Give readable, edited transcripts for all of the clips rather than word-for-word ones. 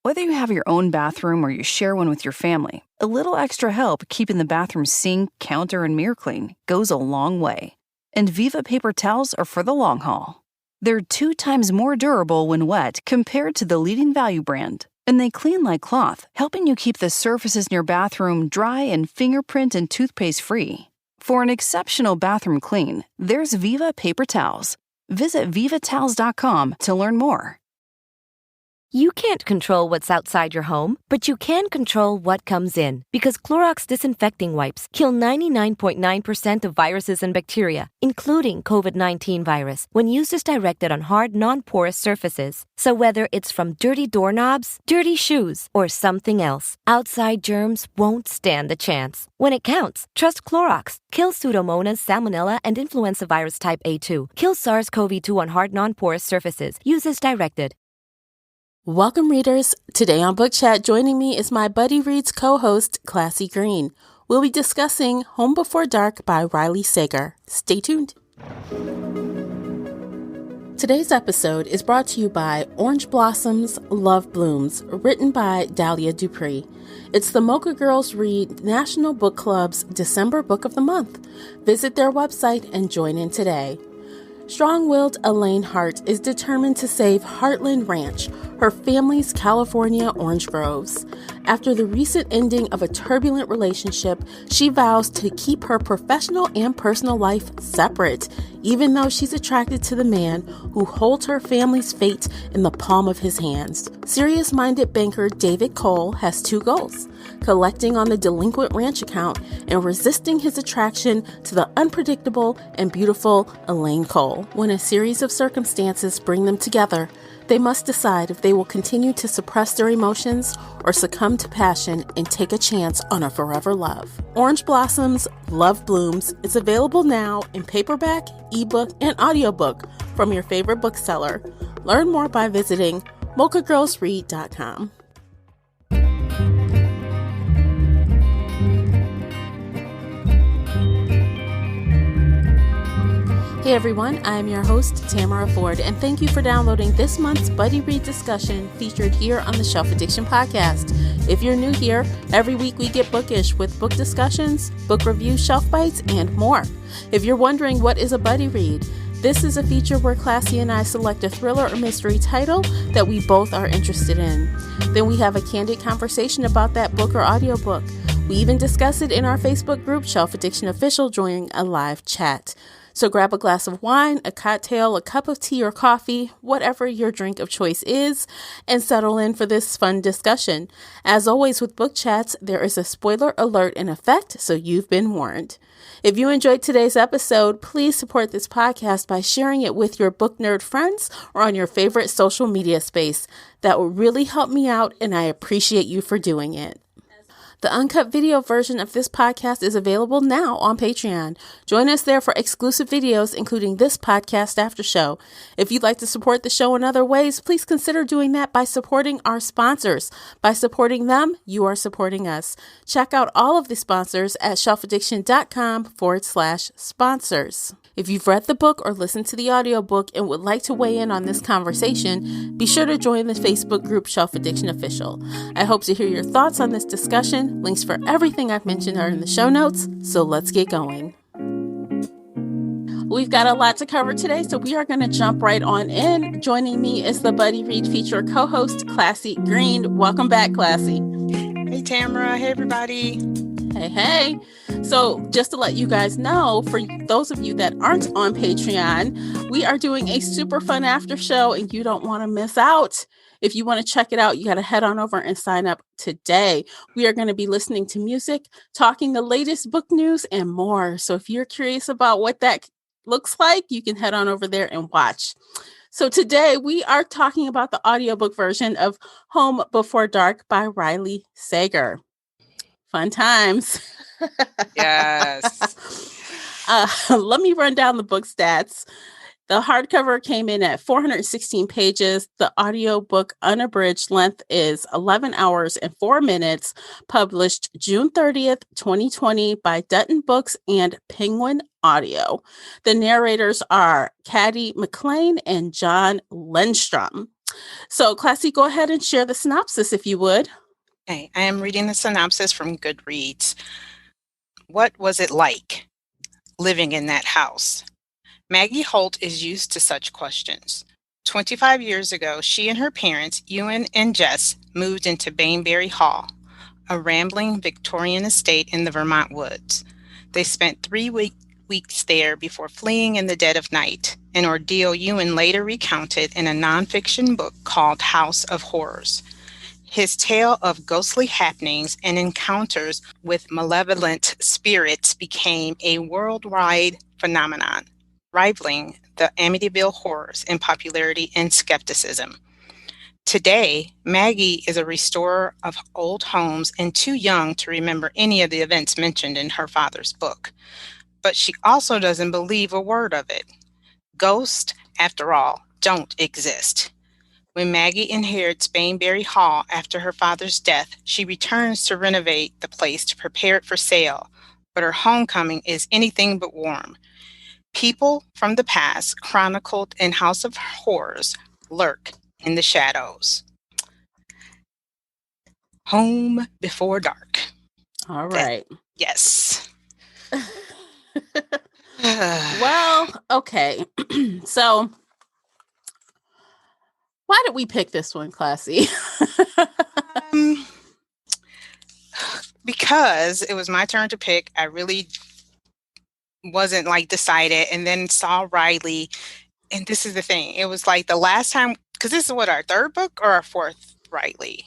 Whether you have your own bathroom or you share one with your family, a little extra help keeping the bathroom sink, counter, and mirror clean goes a long way. And Viva paper towels are for the long haul. They're 2 times more durable when wet compared to the leading value brand, and they clean like cloth, helping you keep the surfaces in your bathroom dry and fingerprint and toothpaste free. For an exceptional bathroom clean, there's Viva paper towels. Visit vivatowels.com to learn more. You can't control what's outside your home, but you can control what comes in. Because Clorox disinfecting wipes kill 99.9% of viruses and bacteria, including COVID-19 virus, when used as directed on hard, non-porous surfaces. So whether it's from dirty doorknobs, dirty shoes, or something else, outside germs won't stand a chance. When it counts, trust Clorox. Kill Pseudomonas, Salmonella, and influenza virus type A2. Kill SARS-CoV-2 on hard, non-porous surfaces. Use as directed. Welcome, readers. Today on Book Chat, joining me is my Buddy Reads co-host, Classy Green. We'll be discussing Home Before Dark by Riley Sager. Stay tuned. Today's episode is brought to you by Orange Blossoms, Love Blooms, written by Dahlia Dupree. It's the Mocha Girls Read National Book Club's December Book of the Month. Visit their website and join in today. Strong-willed Elaine Hart is determined to save Heartland Ranch, her family's California orange groves. After the recent ending of a turbulent relationship, she vows to keep her professional and personal life separate, even though she's attracted to the man who holds her family's fate in the palm of his hands. Serious-minded banker David Cole has 2 goals: collecting on the delinquent ranch account and resisting his attraction to the unpredictable and beautiful Elaine Cole. When a series of circumstances bring them together, they must decide if they will continue to suppress their emotions or succumb to passion and take a chance on a forever love. Orange Blossoms, Love Blooms is available now in paperback, ebook, and audiobook from your favorite bookseller. Learn more by visiting mochagirlsread.com. Hey everyone, I'm your host, Tamara Ford, and thank you for downloading this month's Buddy Read discussion featured here on the Shelf Addiction Podcast. If you're new here, every week we get bookish with book discussions, book reviews, shelf bites, and more. If you're wondering what is a Buddy Read, this is a feature where Classy and I select a thriller or mystery title that we both are interested in. Then we have a candid conversation about that book or audiobook. We even discuss it in our Facebook group, Shelf Addiction Official, during a live chat. So grab a glass of wine, a cocktail, a cup of tea or coffee, whatever your drink of choice is, and settle in for this fun discussion. As always with book chats, there is a spoiler alert in effect, so you've been warned. If you enjoyed today's episode, please support this podcast by sharing it with your book nerd friends or on your favorite social media space. That will really help me out, and I appreciate you for doing it. The uncut video version of this podcast is available now on Patreon. Join us there for exclusive videos, including this podcast after show. If you'd like to support the show in other ways, please consider doing that by supporting our sponsors. By supporting them, you are supporting us. Check out all of the sponsors at shelfaddiction.com/sponsors. If you've read the book or listened to the audiobook and would like to weigh in on this conversation, be sure to join the Facebook group Shelf Addiction Official. I hope to hear your thoughts on this discussion. Links for everything I've mentioned are in the show notes, so let's get going. We've got a lot to cover today, so we are going to jump right on in. Joining me is the Buddy Read feature co-host, Classy Green. Welcome back, Classy. Hey, Tamara. Hey, everybody. Hey. So just to let you guys know, for those of you that aren't on Patreon, we are doing a super fun after show and you don't want to miss out. If you want to check it out, you got to head on over and sign up today. We are going to be listening to music, talking the latest book news, and more. So if you're curious about what that looks like, you can head on over there and watch. So today we are talking about the audiobook version of Home Before Dark by Riley Sager. Fun times. Yes. Let me run down the book stats. The hardcover came in at 416 pages. The audiobook unabridged length is 11 hours and 4 minutes, published June 30th, 2020 by Dutton Books and Penguin Audio. The narrators are Caddy McLean and John Lindstrom. So, Classy, go ahead and share the synopsis if you would. Okay, I am reading the synopsis from Goodreads. What was it like living in that house? Maggie Holt is used to such questions. 25 years ago, she and her parents, Ewan and Jess, moved into Bainbury Hall, a rambling Victorian estate in the Vermont woods. They spent 3 weeks there before fleeing in the dead of night, an ordeal Ewan later recounted in a nonfiction book called House of Horrors. His tale of ghostly happenings and encounters with malevolent spirits became a worldwide phenomenon, rivaling the Amityville horrors in popularity and skepticism. Today, Maggie is a restorer of old homes and too young to remember any of the events mentioned in her father's book. But she also doesn't believe a word of it. Ghosts, after all, don't exist. When Maggie inherits Bainbury Hall after her father's death, she returns to renovate the place to prepare it for sale, but her homecoming is anything but warm. People from the past, chronicled in House of Horrors, lurk in the shadows. Home Before Dark. All right. Yes. Well, okay. So, why did we pick this one, Classy? Because it was my turn to pick. I really wasn't decided, and then saw Riley. And this is the thing. It was like the last time, because this is what, our third book or our fourth, Riley?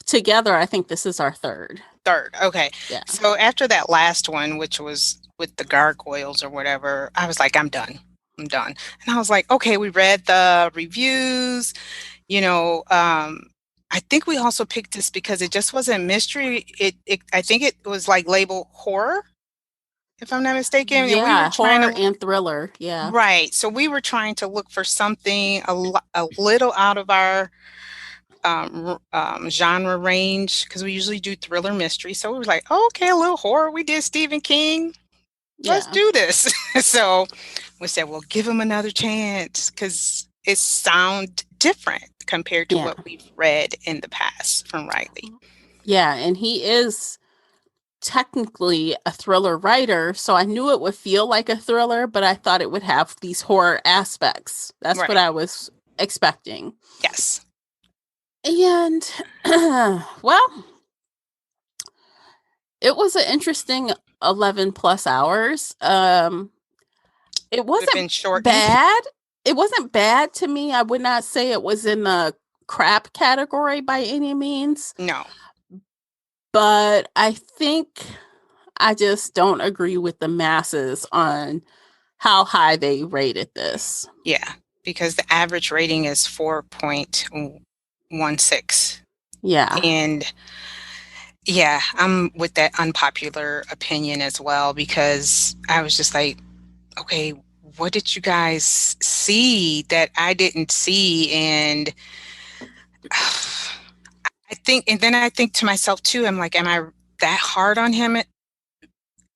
Together, I think this is our third. Third. Okay. Yeah. So after that last one, which was with the gargoyles or whatever, I was like, I'm done. And I was like, okay, we read the reviews, I think we also picked this because it just wasn't mystery. I think it was labeled horror, if I'm not mistaken. Yeah, and we were trying horror and thriller. Yeah. Right. So we were trying to look for something a little out of our genre range, because we usually do thriller mystery. So we were like, oh, okay, a little horror. We did Stephen King. Let's do this. So we said, well, give him another chance, because it sounds different compared to what we've read in the past from Riley. Yeah, and he is technically a thriller writer, so I knew it would feel like a thriller, but I thought it would have these horror aspects. That's what I was expecting. Yes. And, well, it was an interesting 11 plus hours. It wasn't bad. It wasn't bad to me. I would not say it was in the crap category by any means. No. But I think I just don't agree with the masses on how high they rated this. Yeah, because the average rating is 4.16. Yeah. And yeah, I'm with that unpopular opinion as well, because I was just like, okay, what did you guys see that I didn't see? And I think to myself too, I'm like, am I that hard on him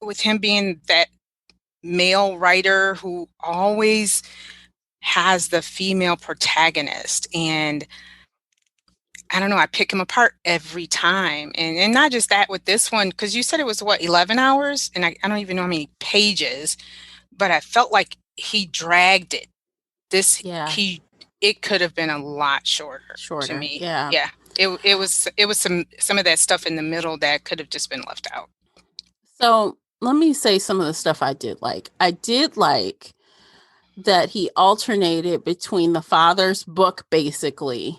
with him being that male writer who always has the female protagonist? And I don't know, I pick him apart every time. And not just that with this one, because you said it was 11 hours? And I don't even know how many pages, but I felt like he dragged it. It could have been a lot shorter to me. Yeah. It was some of that stuff in the middle that could have just been left out. So let me say some of the stuff I did like. I did like that he alternated between the father's book, basically,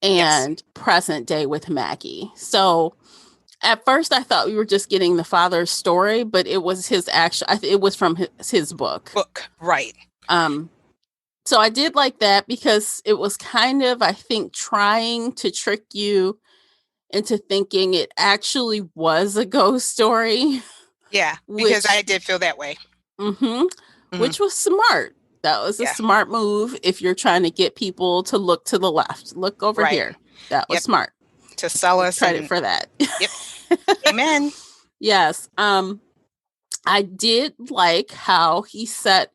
and present day with Maggie. So at first I thought we were just getting the father's story, but it was his actual, it was from his book. Right. So I did like that, because it was kind of, I think, trying to trick you into thinking it actually was a ghost story. Yeah, because I did feel that way. Which was smart. That was a smart move if you're trying to get people to look to the left. Look over here. That was smart. To sell us. Credit for that. Yep. Amen. Yes. I did like how he set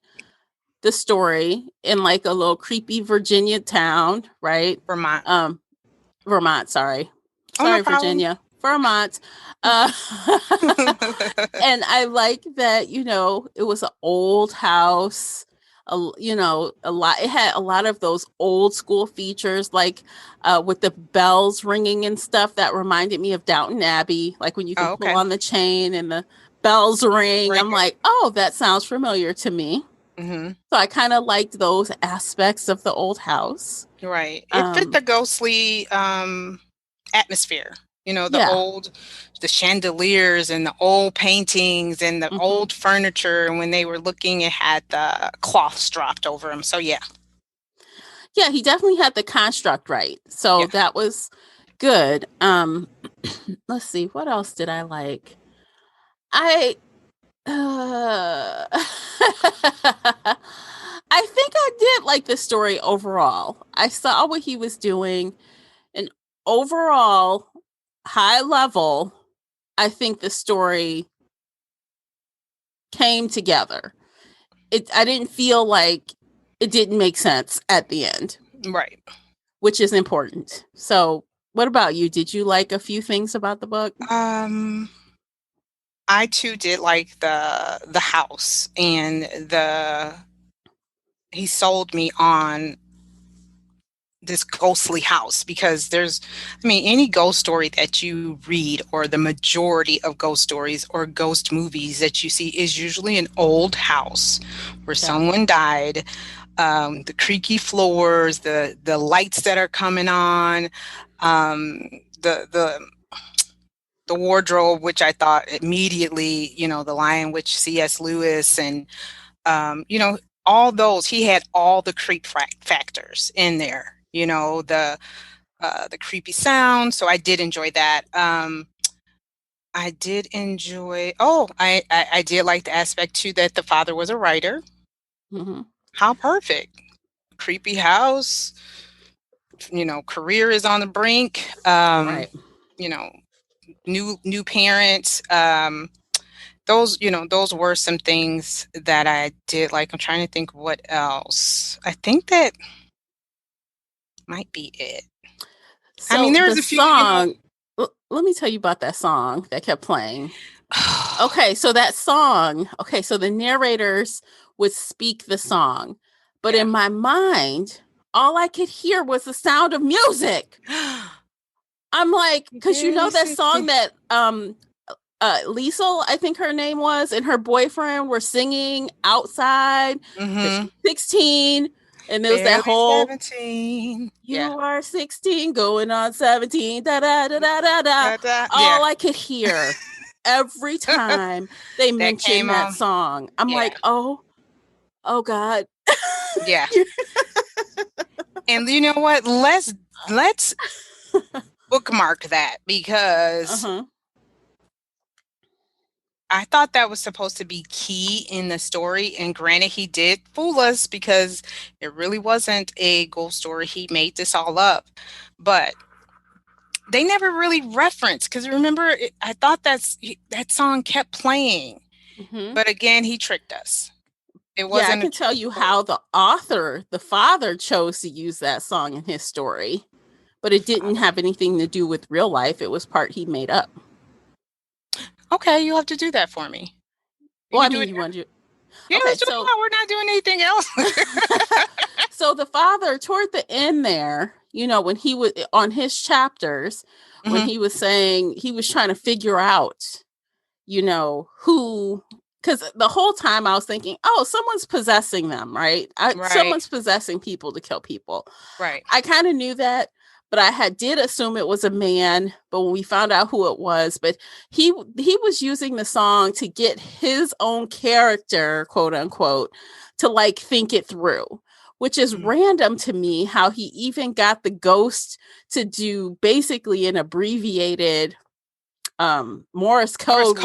the story in like a little creepy Virginia town, right? Vermont. Vermont, sorry. Oh, no Sorry, problem. Virginia. Vermont. And I like that, it was an old house. A lot. It had a lot of those old school features, like with the bells ringing and stuff. That reminded me of Downton Abbey, like when you can Oh, pull okay. on the chain and the bells ring. I'm like, oh, that sounds familiar to me. Mm-hmm. So I kind of liked those aspects of the old house. Right. It fit the ghostly atmosphere. The chandeliers and the old paintings and the old furniture. And when they were looking, it had the cloths dropped over them. So, yeah. Yeah, he definitely had the construct right. So that was good. Let's see. What else did I like? I think I did like the story overall. I saw what he was doing, and overall, high level, I think the story came together. I didn't feel like it didn't make sense at the end. Right. Which is important. So what about you? Did you like a few things about the book? I too did like the house, and he sold me on this ghostly house, because any ghost story that you read, or the majority of ghost stories or ghost movies that you see, is usually an old house where someone died. The creaky floors, the lights that are coming on, the wardrobe, which I thought immediately, the Lion Witch, C.S. Lewis, and all those. He had all the creep factors in there. The creepy sound. So I did enjoy that. I did enjoy. Oh, I did like the aspect too that the father was a writer. Mm-hmm. How perfect! Creepy house. Career is on the brink. Right. New parents. Those were some things that I did like. I'm trying to think what else. I think that might be it. So there's the a few. song. Let me tell you about that song that kept playing. Okay, so that song. Okay, so the narrators would speak the song, but in my mind, all I could hear was the sound of music. I'm like, because that song that Liesel, I think her name was, and her boyfriend were singing outside. Mm-hmm. 16, and there was that whole 17. You are 16, going on 17. Da da da da da da. All I could hear every time they mentioned that song. I'm like, oh God. Yeah. And you know what? Let's bookmark that, because I thought that was supposed to be key in the story. And granted, he did fool us, because it really wasn't a ghost story. He made this all up. But they never really referenced, because remember, I thought that song kept playing. Mm-hmm. But again, he tricked us. It wasn't. I can tell you how the father, chose to use that song in his story, but it didn't have anything to do with real life. It was part he made up. Okay, you have to do that for me. You want to? Yeah, okay, so we're not doing anything else. So the father, toward the end there, when he was on his chapters, when he was saying he was trying to figure out, who. Because the whole time I was thinking, oh, someone's possessing them, right? Someone's possessing people to kill people. Right. I kind of knew that, but I did assume it was a man. But when we found out who it was, but he was using the song to get his own character, quote unquote, to like think it through, which is random to me. How he even got the ghost to do basically an abbreviated Morse code.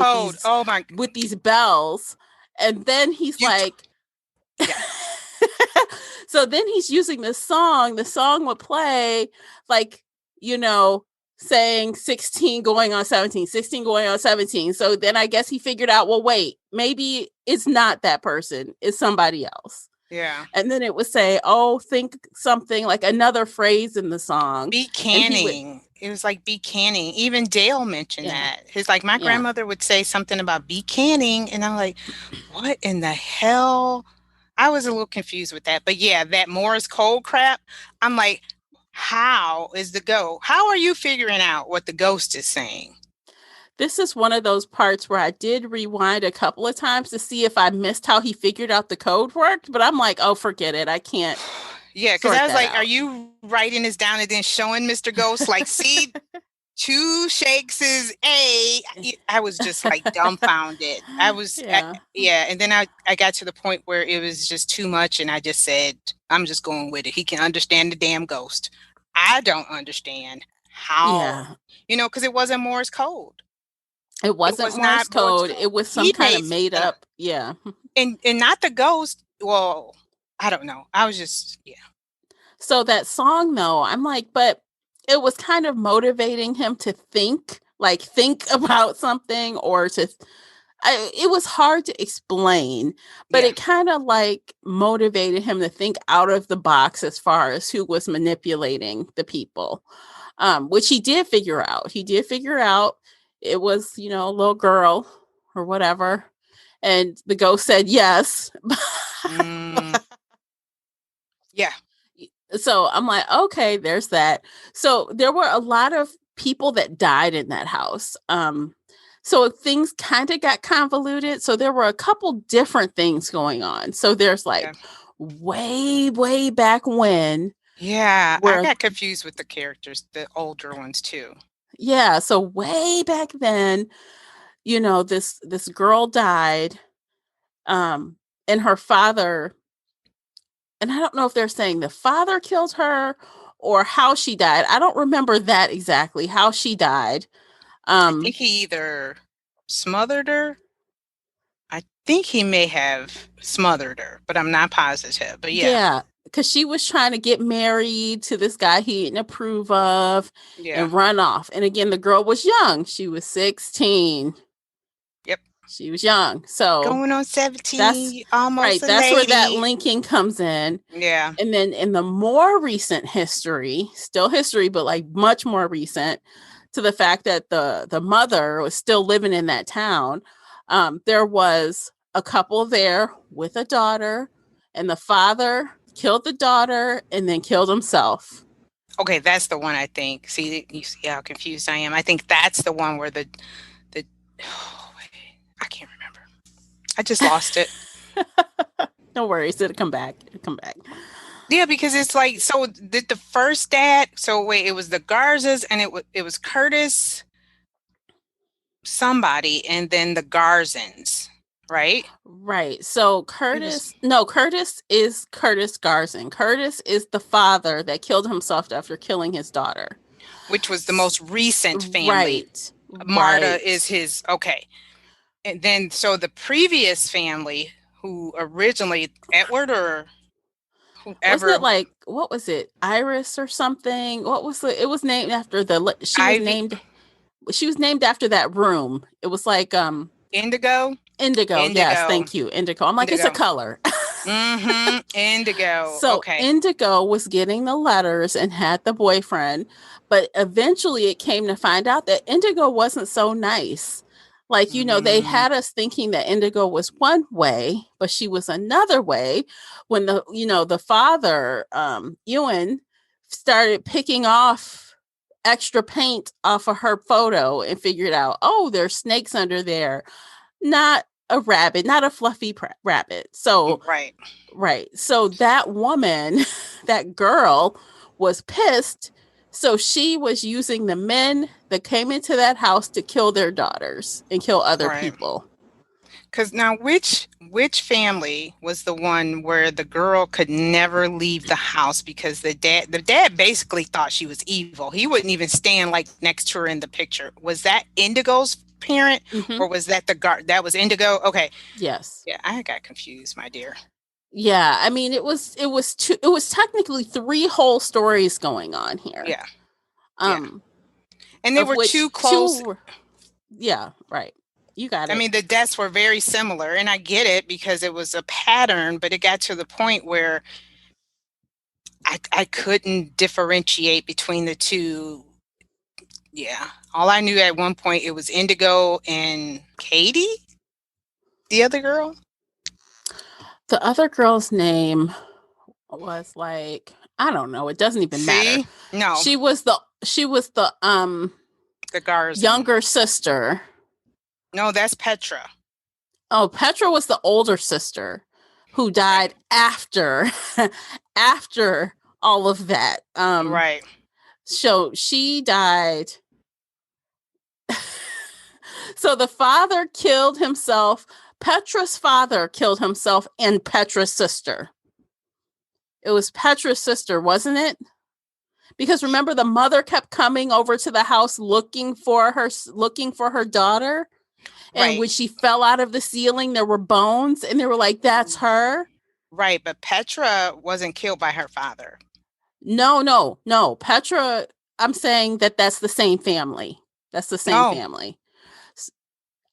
With these bells, and then he's so then he's using this song. The song would play like, saying 16 going on 17, 16 going on 17. So then I guess he figured out, well, wait, maybe it's not that person, it's somebody else. Yeah. And then it would say, oh, think something like another phrase in the song. Be And he would, canning. It was like be canning. Even Dale mentioned yeah, that. His like my yeah. grandmother would say something about be canning, and I'm like, what in the hell? I was a little confused with that. But yeah, that Morse code crap. I'm like, how is the go? How are you figuring out what the ghost is saying? This is one of those parts where I did rewind a couple of times to see if I missed how he figured out the code worked, but I'm like, oh, forget it. I can't Yeah, because I sort was that like, are out. you writing this down and then showing Mr. Ghost like, see, two shakes is A? I was just like dumbfounded. Yeah. Yeah. And then I got to the point where it was just too much. And I just said, I'm just going with it. He can understand the damn ghost. I don't understand how, Yeah. because it wasn't Morse code. It It wasn't was Morse not Morse code. code. It was some He kind of made made something up. up. Yeah. And not the ghost. Well, I don't know. I was just, yeah. So that song, though, I'm like, but it was kind of motivating him to think about something or it was hard to explain, but Yeah. it kind of like motivated him to think out of the box as far as who was manipulating the people, which he did figure out. He did figure out it was, a little girl or whatever. And the ghost said yes. Mm, yeah. So I'm like, okay, there's that. So there were a lot of people that died in that house. So things kind of got convoluted. So there were a couple different things going on. So there's Yeah. like way, way back when, Yeah, I where got confused with the characters, the older ones too. yeah, so way back then, this girl died, um, and her father, and I don't know if they're saying the father killed her or how she died. I don't remember that exactly, how she died. I think he either smothered her. I think he may have smothered her, but I'm not positive. But yeah, Yeah, because she was trying to get married to this guy he didn't approve of yeah, and run off. And again, the girl was young. She was 16. yep. She was young. So Going on that's 17, almost right. a That's where that lady. linking comes in. Yeah, And then in the more recent history, still history, but like much more recent, to the fact that the mother was still living in that town, there was a couple there with a daughter, and the father killed the daughter and then killed himself. okay, that's the one I think. See, you see how confused I am. I think that's the one where the oh, wait, I can't remember. I just lost it. No worries, it'll come back. It'll come back. Yeah, because it's like, so did the first dad, so wait, it was the Garzas and it was Curtis somebody and then the Garzans, right? Right. So It was, Curtis is Curtis Garzon. Curtis is the father that killed himself after killing his daughter. which was the most recent family. Right. Marta is Right. his, okay. And then, so the previous family who originally, Edward or Wasn't it whoever, like, what was it? Iris or something? What was it was named after Ivy, she was named after that room. It was like Indigo, indigo. Yes, Indigo, thank you. Indigo. I'm like, it's a Indigo. color. Mm-hmm. Indigo. So Okay. Indigo was getting the letters and had the boyfriend, but eventually it came to find out that Indigo wasn't so nice. Like, they Mm, had us thinking that Indigo was one way, but she was another way when the father, Ewan, started picking off extra paint off of her photo and figured out, oh, there's snakes under there, not a rabbit, not a fluffy rabbit. So right. right. So that woman, that girl was pissed. So she was using the men that came into that house to kill their daughters and kill other Right. people. Because now, which family was the one where the girl could never leave the house because the dad basically thought she was evil. He wouldn't even stand like next to her in the picture. Was that Indigo's parent, Mm-hmm. or was that that was Indigo? Okay, Yes. yeah, I got confused, my dear. Yeah. I mean, it was technically three whole stories going on here. Yeah, yeah, Um, and they of were too which close. two were, yeah, right. You got I it. mean, the deaths were very similar, and I get it because it was a pattern, but it got to the point where I couldn't differentiate between the two. Yeah. All I knew at one point, it was Indigo and Katie, the other girl. The other girl's name was like, I don't know. It doesn't even matter. See? No, She was the the Garzan. younger sister. No, that's Petra. Oh, Petra was the older sister who died after after all of that. Right. So she died. So the father killed himself. Petra's father killed himself and Petra's sister. It was Petra's sister, wasn't it? Because remember, the mother kept coming over to the house looking for her daughter. And Right. when she fell out of the ceiling, there were bones, and they were like, "That's her." Right, but Petra wasn't killed by her father. No. Petra, I'm saying that's the same family. That's the same family.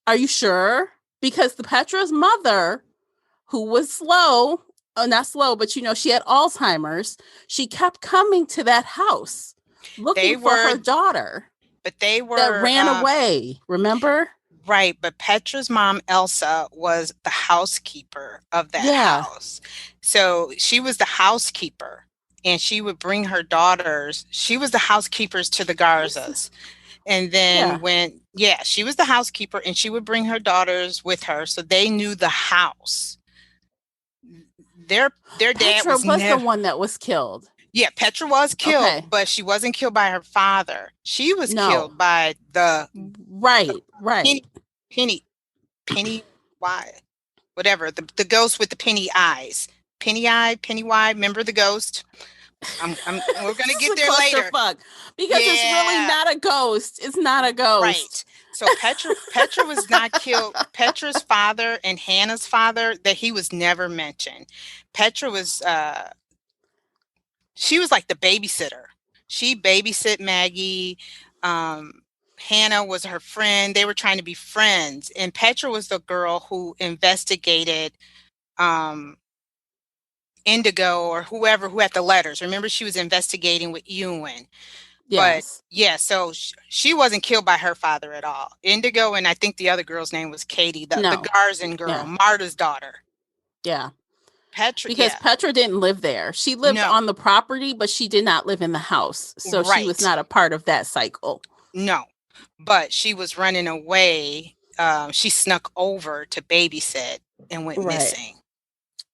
Are you sure? Because the Petra's mother, who was slow, not slow, but she had Alzheimer's. She kept coming to that house looking for her daughter. But they were that ran away. Remember? Right, but Petra's mom, Elsa, was the housekeeper of that house. So she was the housekeeper, and she would bring her daughters. She was the housekeepers to the Garzas. And then she was the housekeeper, and she would bring her daughters with her, so they knew the house. Their dad Petra was the one that was killed. Yeah, Petra was killed, but she wasn't killed by her father. She was killed by the Penny, why? Whatever, the ghost with the penny eyes. Pennywise, remember the ghost? We're gonna get there later. Because it's really not a ghost. It's not a ghost. Right. So Petra was not killed. Petra's father and Hannah's father, that he was never mentioned. Petra was she was like the babysitter. She babysit Maggie. Hannah was her friend. They were trying to be friends. And Petra was the girl who investigated Indigo or whoever who had the letters. Remember, she was investigating with Ewan. Yes. But so she wasn't killed by her father at all. Indigo, and I think the other girl's name was Katie, the Garzan girl, Marta's daughter. Yeah. Petra, because Petra didn't live there. She lived on the property, but she did not live in the house. So she was not a part of that cycle. No, but she was running away. She snuck over to babysit and went missing.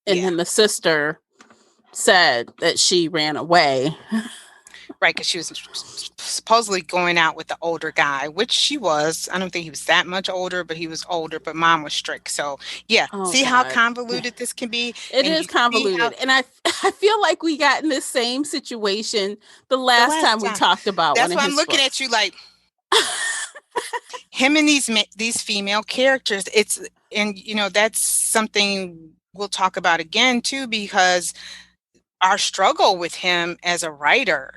And then the sister said that she ran away. Right, because she was supposedly going out with the older guy, which she was. I don't think he was that much older, but he was older, but mom was strict. So, how convoluted this can be? It is convoluted. And I feel like we got in this same situation the last time we talked about That's why I'm looking at you like him and these female characters. That's something we'll talk about again, too, because our struggle with him as a writer,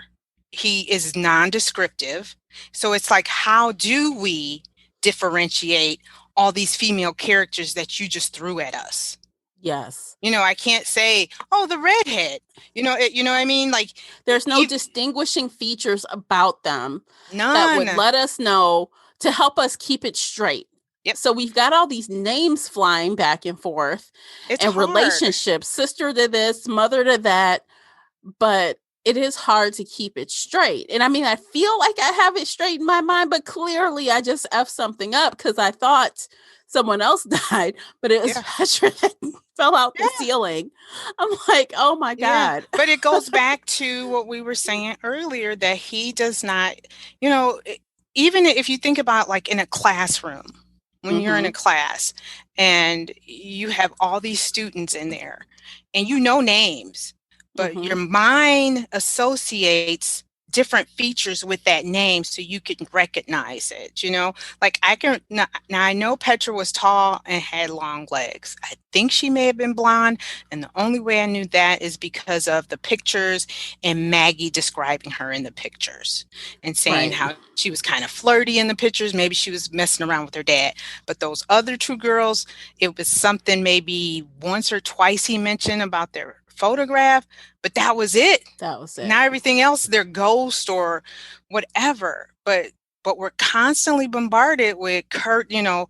he is non-descriptive. So it's like, how do we differentiate all these female characters that you just threw at us? Yes. I can't say, oh, the redhead. You know what I mean? Like, there's no distinguishing features about them that would let us know to help us keep it straight. Yep. So we've got all these names flying back and forth and relationships, sister to this, mother to that, but it is hard to keep it straight. And I mean, I feel like I have it straight in my mind, but clearly I just F something up because I thought someone else died, but it was Petra that fell out the ceiling. I'm like, oh my God. But it goes back to what we were saying earlier, that he does not, even if you think about like in a classroom, when you're in a class and you have all these students in there and names, but your mind associates different features with that name so you can recognize it, you know? Like I can now I know Petra was tall and had long legs. I think she may have been blonde, and the only way I knew that is because of the pictures and Maggie describing her in the pictures and saying Right. how she was kind of flirty in the pictures. Maybe she was messing around with her dad. But those other two girls, it was something maybe once or twice he mentioned about their photograph, but that was it. That was it. Now everything else, they're ghost or whatever. But we're constantly bombarded with Kurt, the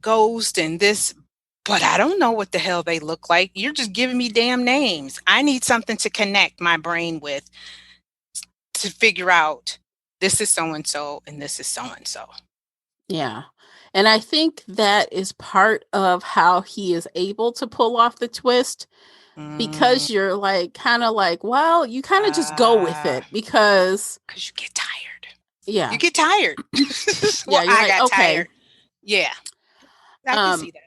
ghost and this, but I don't know what the hell they look like. You're just giving me damn names. I need something to connect my brain with to figure out this is so and so and this is so and so. Yeah. And I think that is part of how he is able to pull off the twist, because you're like, kind of like, well, you kind of just go with it because you get tired. Yeah. You get tired. Well, Yeah, I got tired. Yeah. I can see that.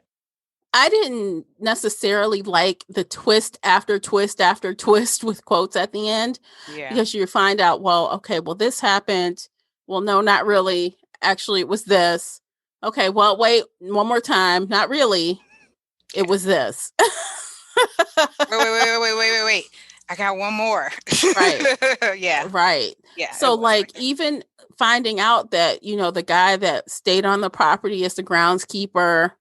I didn't necessarily like the twist after twist after twist with quotes at the end. Yeah. Because you find out, well, okay, well, this happened. Well, no, not really. Actually, it was this. Okay, well, wait, one more time. Not really. It was this. Wait. I got one more. Right. Yeah. Like, even finding out that, the guy that stayed on the property is the groundskeeper,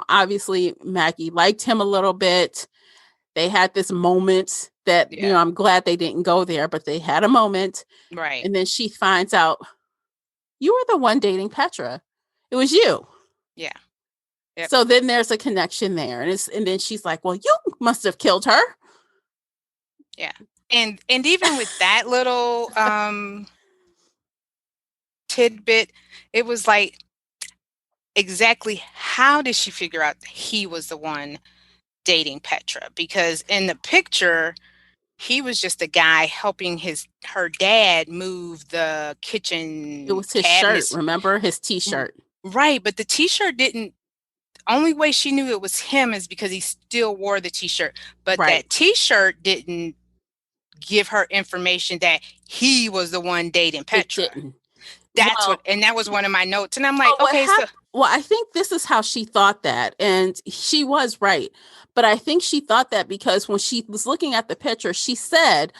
obviously Maggie liked him a little bit. They had this moment that, I'm glad they didn't go there, but they had a moment. Right. And then she finds out, you were the one dating Petra. It was you. Yeah. Yep. So then there's a connection there. And then she's like, well, you must have killed her. Yeah. And even with that little tidbit, it was like, exactly how did she figure out that he was the one dating Petra? Because in the picture, he was just a guy helping her dad move the kitchen. It was his cabinets. shirt, remember? His t-shirt. Right, but the t-shirt didn't. Only way she knew it was him is because he still wore the t-shirt. But that t-shirt didn't give her information that he was the one dating Petra. It didn't. And that was one of my notes. And I'm like, well, I think this is how she thought that. And she was right. But I think she thought that because when she was looking at the picture, she said,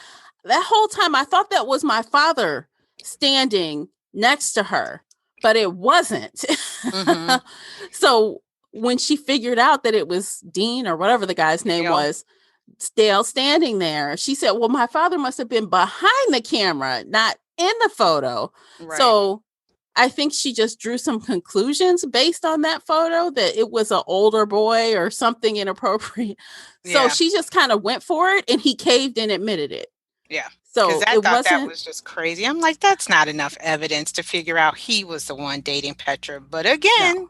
that whole time I thought that was my father standing next to her, but it wasn't. Mm-hmm. So when she figured out that it was Dean or whatever the guy's name was, still standing there, she said, well, my father must have been behind the camera, not in the photo. Right. So I think she just drew some conclusions based on that photo that it was an older boy or something inappropriate. Yeah. So she just kind of went for it and he caved and admitted it. Yeah. So I thought that was just crazy. I'm like, that's not enough evidence to figure out he was the one dating Petra. But again,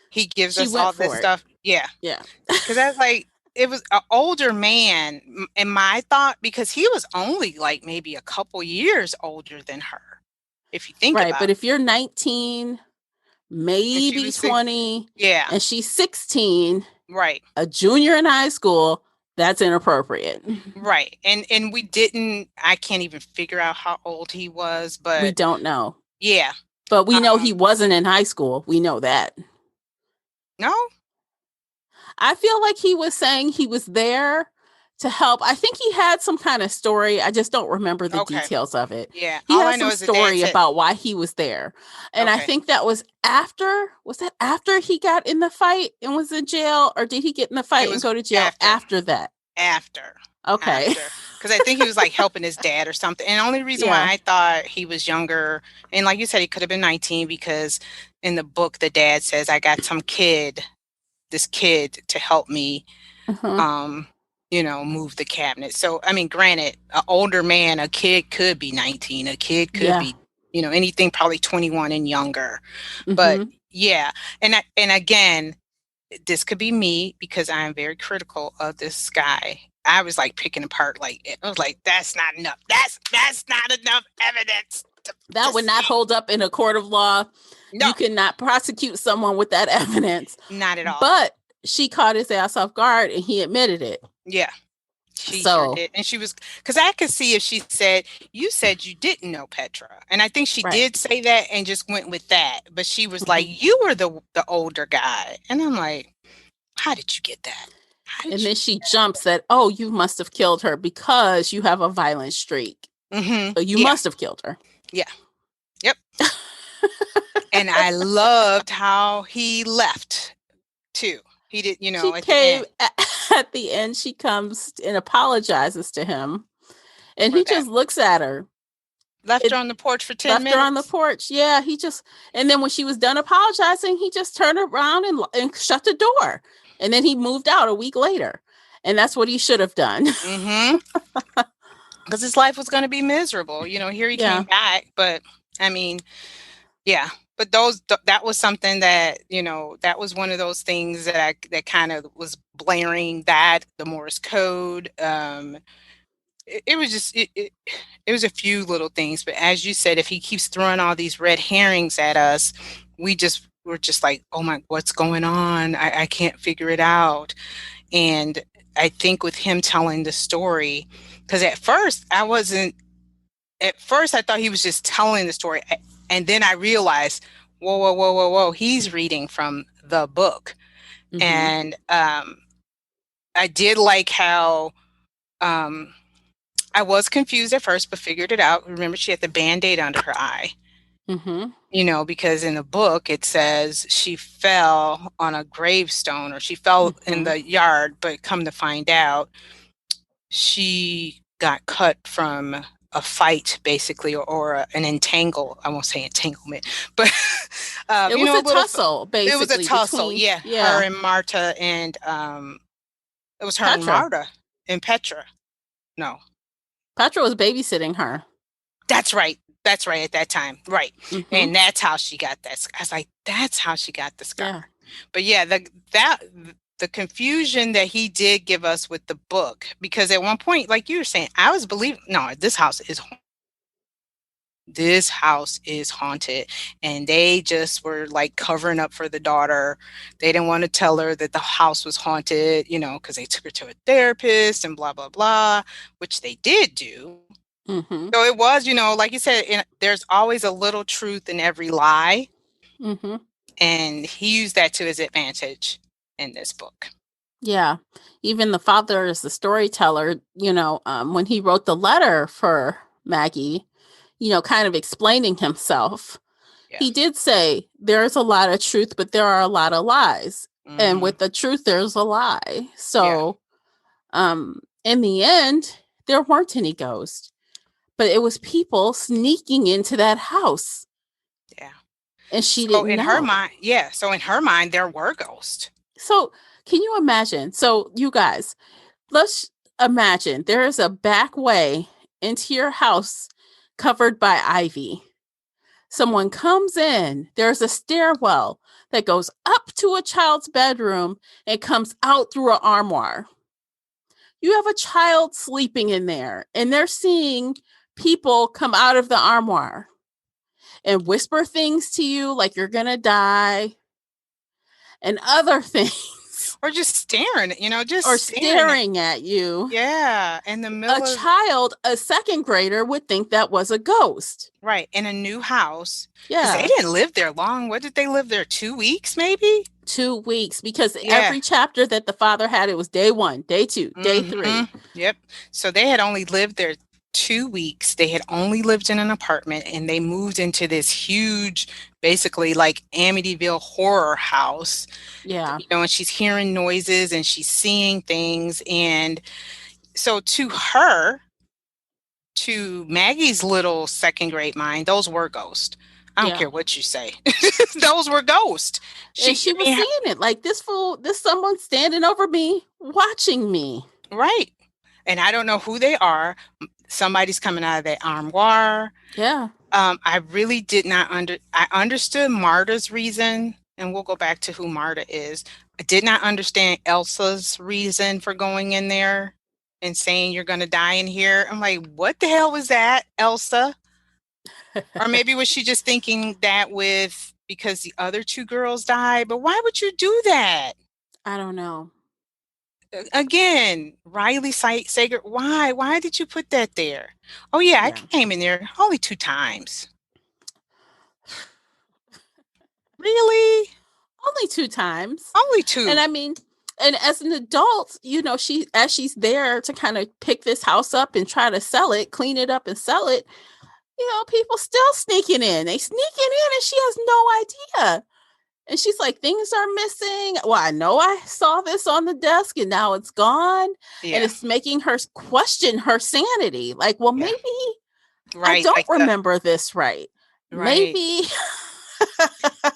he gives us all this stuff. Yeah. Yeah. Because I was like, it was an older man in my thought, because he was only like maybe a couple years older than her. If you think about it. But if you're 19, maybe 20, and she's 16, right, a junior in high school, that's inappropriate. Right. And I can't even figure out how old he was, but we don't know. Yeah. But we know he wasn't in high school. We know that. No? I feel like he was saying he was there to help. I think he had some kind of story. I just don't remember the details of it. Yeah. He had some story about why he was there. And I think that was after he got in the fight and was in jail, or did he get in the fight and go to jail after that? After. Okay. Because I think he was like helping his dad or something. And the only reason why I thought he was younger, and like you said, he could have been 19, because in the book, the dad says, I got this kid to help me, move the cabinet. So, I mean, granted, an older man, a kid could be 19, a kid could be, anything probably 21 and younger. Mm-hmm. But yeah. And again, this could be me because I am very critical of this guy. I was like picking apart, I was like, that's not enough. That's not enough evidence. That would not hold up in a court of law. No. You cannot prosecute someone with that evidence. Not at all. But she caught his ass off guard and he admitted it. Yeah. She sure So, did. And she was, because I could see if she said, you said you didn't know Petra. And I think she right. did say that and just went with that. But she was Mhm. like, you were the older guy. And I'm like, how did you get that? How And did you then she jumps that, oh, you must have killed her because you have a violent streak. So you Yeah. must have killed her. Yeah. Yep. And I loved how he left too. He did, She at the came end at the end, she comes and apologizes to him. And for he that. just looks at her. Left her It on the porch for 10 left her on the minutes. porch. Yeah, and then when she was done apologizing, he just turned around and shut the door. And then he moved out a week later. And that's what he should have done. Because his life was going to be miserable. Here he Yeah. came back, but I mean, yeah. But that was something that, that was one of those things that kind of was blaring that the Morse code. It was just it was a few little things, but as you said, if he keeps throwing all these red herrings at us, we're just like, oh my, what's going on? I can't figure it out. And I think with him telling the story, because at first I thought he was just telling the story, and then I realized, whoa, whoa, whoa, whoa, whoa, he's reading from the book. Mm-hmm. And I did like how I was confused at first, but figured it out. Remember, she had the Band-Aid under her eye. Mm-hmm. Because in the book it says she fell on a gravestone, or she fell in the yard, but come to find out, she got cut from a fight, basically, or an entangle. I won't say entanglement, but It was a tussle, it was a basically, tussle. between Her and Marta, and it was her and Petra. Marta and Petra. No, Petra was babysitting her. That's right. That's right, at that time. Right. And that's how she got that. I was like, that's how she got the scar. Yeah. But yeah, the confusion that he did give us with the book, because at one point, like you were saying, I was believing, no, this house is haunted. And they just were like covering up for the daughter. They didn't want to tell her that the house was haunted, because they took her to a therapist and blah, blah, blah, which they did do. Mm-hmm. So it was, like you said, there's always a little truth in every lie. Mm-hmm. And he used that to his advantage in this book. Yeah. Even the father is the storyteller, when he wrote the letter for Maggie, kind of explaining himself. Yeah. He did say there's a lot of truth, but there are a lot of lies. Mm-hmm. And with the truth, there's a lie. So in the end, there weren't any ghosts, but it was people sneaking into that house. Yeah. And she So didn't know. So in her mind, there were ghosts. So can you imagine? So you guys, let's imagine there is a back way into your house covered by ivy. Someone comes in, there's a stairwell that goes up to a child's bedroom and comes out through an armoire. You have a child sleeping in there, and they're seeing people come out of the armoire and whisper things to you like you're going to die and other things. Or just staring, staring at you. Yeah. In the middle of child, a second grader, would think that was a ghost. Right. In a new house. Yeah. They didn't live there long. What did they live there? 2 weeks, maybe? 2 weeks, because every chapter that the father had, it was day 1, day 2, day 3. Yep. So they had only lived there 2 weeks. They had only lived in an apartment, and they moved into this huge, basically like Amityville horror house. Yeah. And she's hearing noises and she's seeing things. And so to Maggie's little second grade mind, those were ghosts. I don't care what you say. Those were ghosts. She was seeing it like this someone standing over me, watching me. Right. And I don't know who they are. Somebody's coming out of that armoire. Yeah. I really did not I understood Marta's reason, and we'll go back to who Marta is. I did not understand Elsa's reason for going in there and saying you're going to die in here. I'm like, what the hell was that, Elsa? Or maybe was she just thinking that because the other 2 girls died? But why would you do that? I don't know. again, Riley Sager, why did you put that there? Oh yeah, I Yeah. came in there only 2 times. Really? Only 2 times. Only And 2. I mean, and as an adult, she's there to kind of pick this house up and try to sell it, clean it up and sell it. People still sneaking in. They sneaking in and she has no idea. And she's like, things are missing. Well, I know I saw this on the desk and now it's gone. Yeah. And it's making her question her sanity. Like, well, Yeah. maybe I Right. don't Like remember this right. right.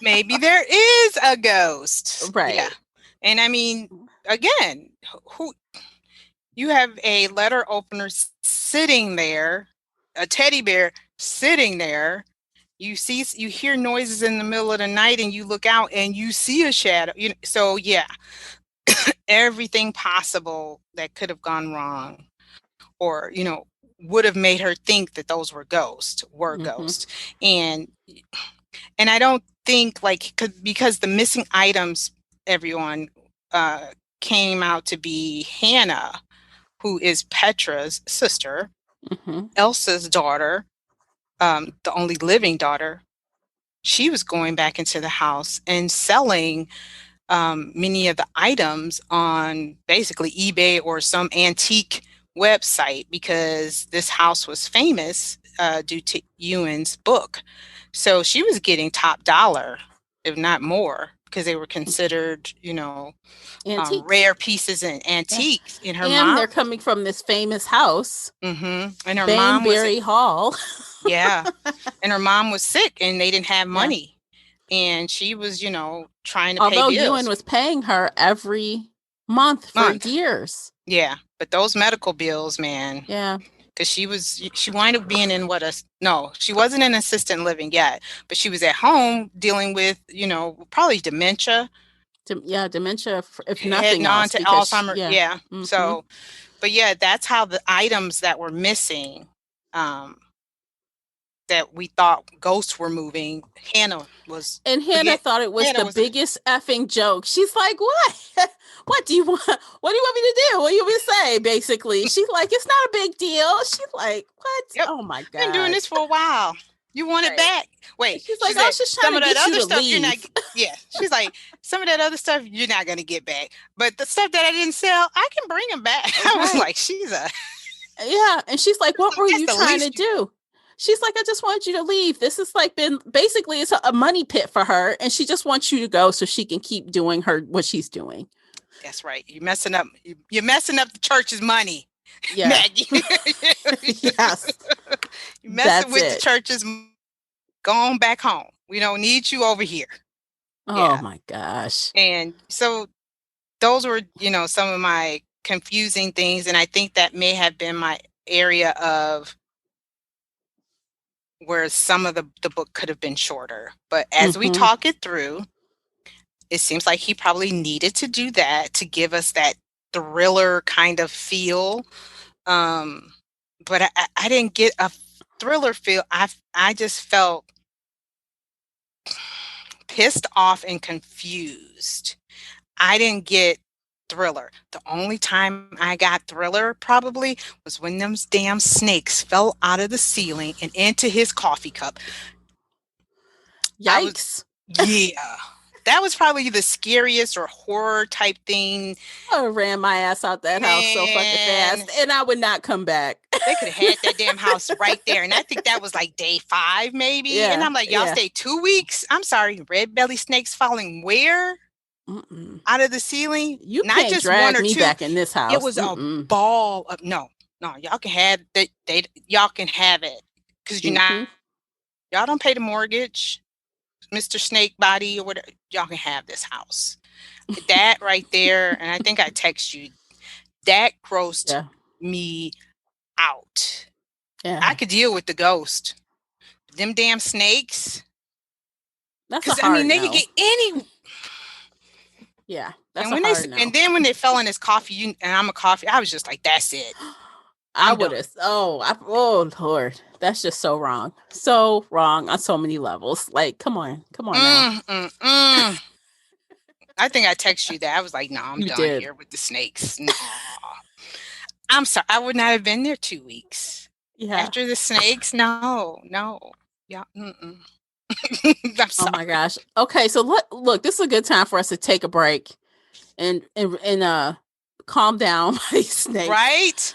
Maybe there is a ghost. Right. Yeah. And I mean, again, who you have a letter opener sitting there, a teddy bear sitting there. You hear noises in the middle of the night and you look out and you see a shadow. So yeah, everything possible that could have gone wrong or, would have made her think that those were ghosts. And I don't think because the missing items, everyone, came out to be Hannah, who is Petra's sister, Elsa's daughter, the only living daughter. She was going back into the house and selling many of the items on basically eBay or some antique website because this house was famous due to Ewan's book. So she was getting top dollar, if not more, because they were considered, rare pieces and antiques. Yeah. And they're coming from this famous house. And her Bainbury Hall. Yeah. And her mom was sick and they didn't have money. Yeah. And she was, trying to pay bills. Although Ewan was paying her every month for years. Yeah. But those medical bills, man. Yeah. Because she wound up being in she wasn't in assisted living yet, but she was at home dealing with, probably dementia. Dementia, if nothing heading else. On to Alzheimer's. Yeah. Mm-hmm. So, but yeah, that's how the items that were missing, that we thought ghosts were moving. Hannah thought it was the biggest effing joke. She's like, what? What do you want? What do you want me to do? What do you want me to say? Basically, she's like, it's not a big deal. She's like, what? Yep. Oh my god! Been doing this for a while. You want it back? Wait. She's like, I was just trying to get you to leave. You're not. Yeah. She's like, some of that other stuff you're not going to get back, but the stuff that I didn't sell, I can bring them back. I was like, yeah, and she's like, what were you trying to do? She's like, I just want you to leave. This has basically it's a money pit for her. And she just wants you to go so she can keep doing what she's doing. That's right. You're messing up the church's money. Yeah. Maggie. Yes. You're messing with the church's money. Go on back home. We don't need you over here. Oh my gosh. And so those were, some of my confusing things. And I think that may have been my area of where some of the book could have been shorter. But as we talk it through, it seems like he probably needed to do that to give us that thriller kind of feel. But I didn't get a thriller feel. I just felt pissed off and confused. I didn't get thriller. The only time I got thriller probably was when those damn snakes fell out of the ceiling and into his coffee cup. Yikes. That was probably the scariest or horror type thing. I ran my ass out that house so fucking fast and I would not come back. They could have had that damn house right there. And I think that was like day 5 maybe. Yeah, and I'm like, y'all stayed 2 weeks? I'm sorry, red belly snakes falling where? Out of the ceiling? You not can't just drag me back in this house. It was a ball of no, y'all can have that. Y'all can have it because y'all don't pay the mortgage, Mr. Snake Body or whatever. Y'all can have this house. That right there, and I think I text you. That grossed me out. Yeah, I could deal with the ghost. Them damn snakes. That's a hard they could get any. Yeah, that's and and then when they fell in his coffee, and I'm a coffee, I was just like, that's it. I would have. Oh Lord, that's just so wrong on so many levels. Like, come on. I think I texted you that. I was like, no, I'm You done did. here with the snakes. No. I'm sorry. I would not have been there 2 weeks. Yeah. After the snakes, no. Yeah, mm-mm. I'm Oh my sorry. gosh. Okay, so look, this is a good time for us to take a break and calm down by these snakes. Right?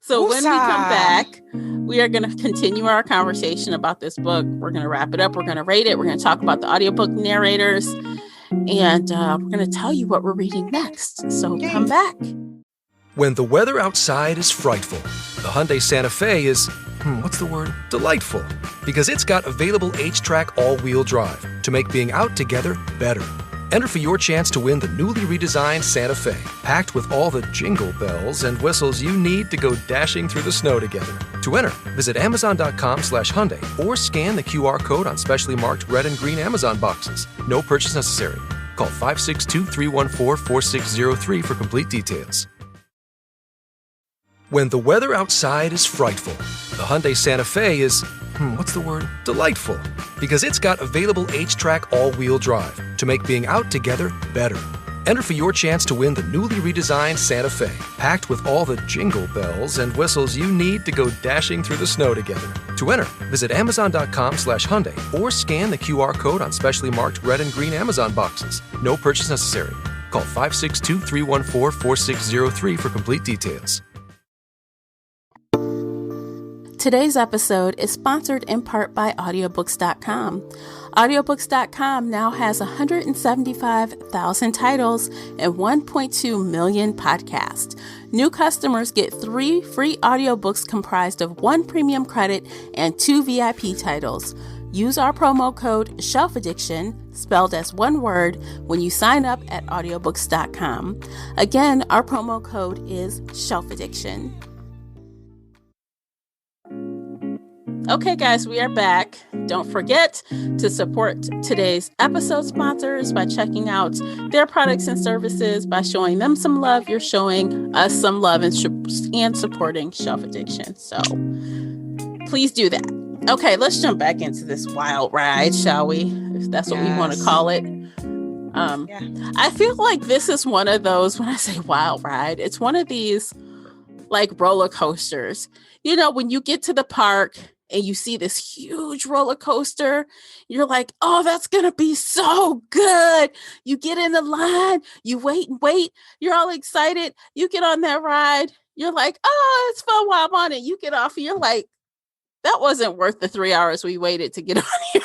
So when we come Woosah. back, we are going to continue our conversation about this book. We're going to wrap it up. We're going to rate it. We're going to talk about the audiobook narrators. And we're going to tell you what we're reading next. So come back. When the weather outside is frightful, the Hyundai Santa Fe is, delightful. Because it's got available H-Track all-wheel drive to make being out together better. Enter for your chance to win the newly redesigned Santa Fe, packed with all the jingle bells and whistles you need to go dashing through the snow together. To enter, visit Amazon.com/Hyundai or scan the QR code on specially marked red and green Amazon boxes. No purchase necessary. Call 562-314-4603 for complete details. When the weather outside is frightful, the Hyundai Santa Fe is, delightful. Because it's got available H-Track all-wheel drive to make being out together better. Enter for your chance to win the newly redesigned Santa Fe, packed with all the jingle bells and whistles you need to go dashing through the snow together. To enter, visit Amazon.com/Hyundai or scan the QR code on specially marked red and green Amazon boxes. No purchase necessary. Call 562-314-4603 for complete details. Today's episode is sponsored in part by Audiobooks.com. Audiobooks.com now has 175,000 titles and 1.2 million podcasts. New customers get 3 free audiobooks comprised of 1 premium credit and 2 VIP titles. Use our promo code Shelf Addiction, spelled as one word, when you sign up at Audiobooks.com. Again, our promo code is Shelf Addiction. Okay, guys, we are back. Don't forget to support today's episode sponsors by checking out their products and services. By showing them some love, you're showing us some love and supporting Shelf Addiction. So please do that. Okay, let's jump back into this wild ride, shall we? If that's what we want to call it. I feel like this is one of those, when I say wild ride, it's one of these like roller coasters. You know, when you get to the park and you see this huge roller coaster, you're like, oh, that's going to be so good. You get in the line, you wait and wait. You're all excited. You get on that ride. You're like, oh, it's fun while I'm on it. You get off and you're like, that wasn't worth the 3 hours we waited to get on here.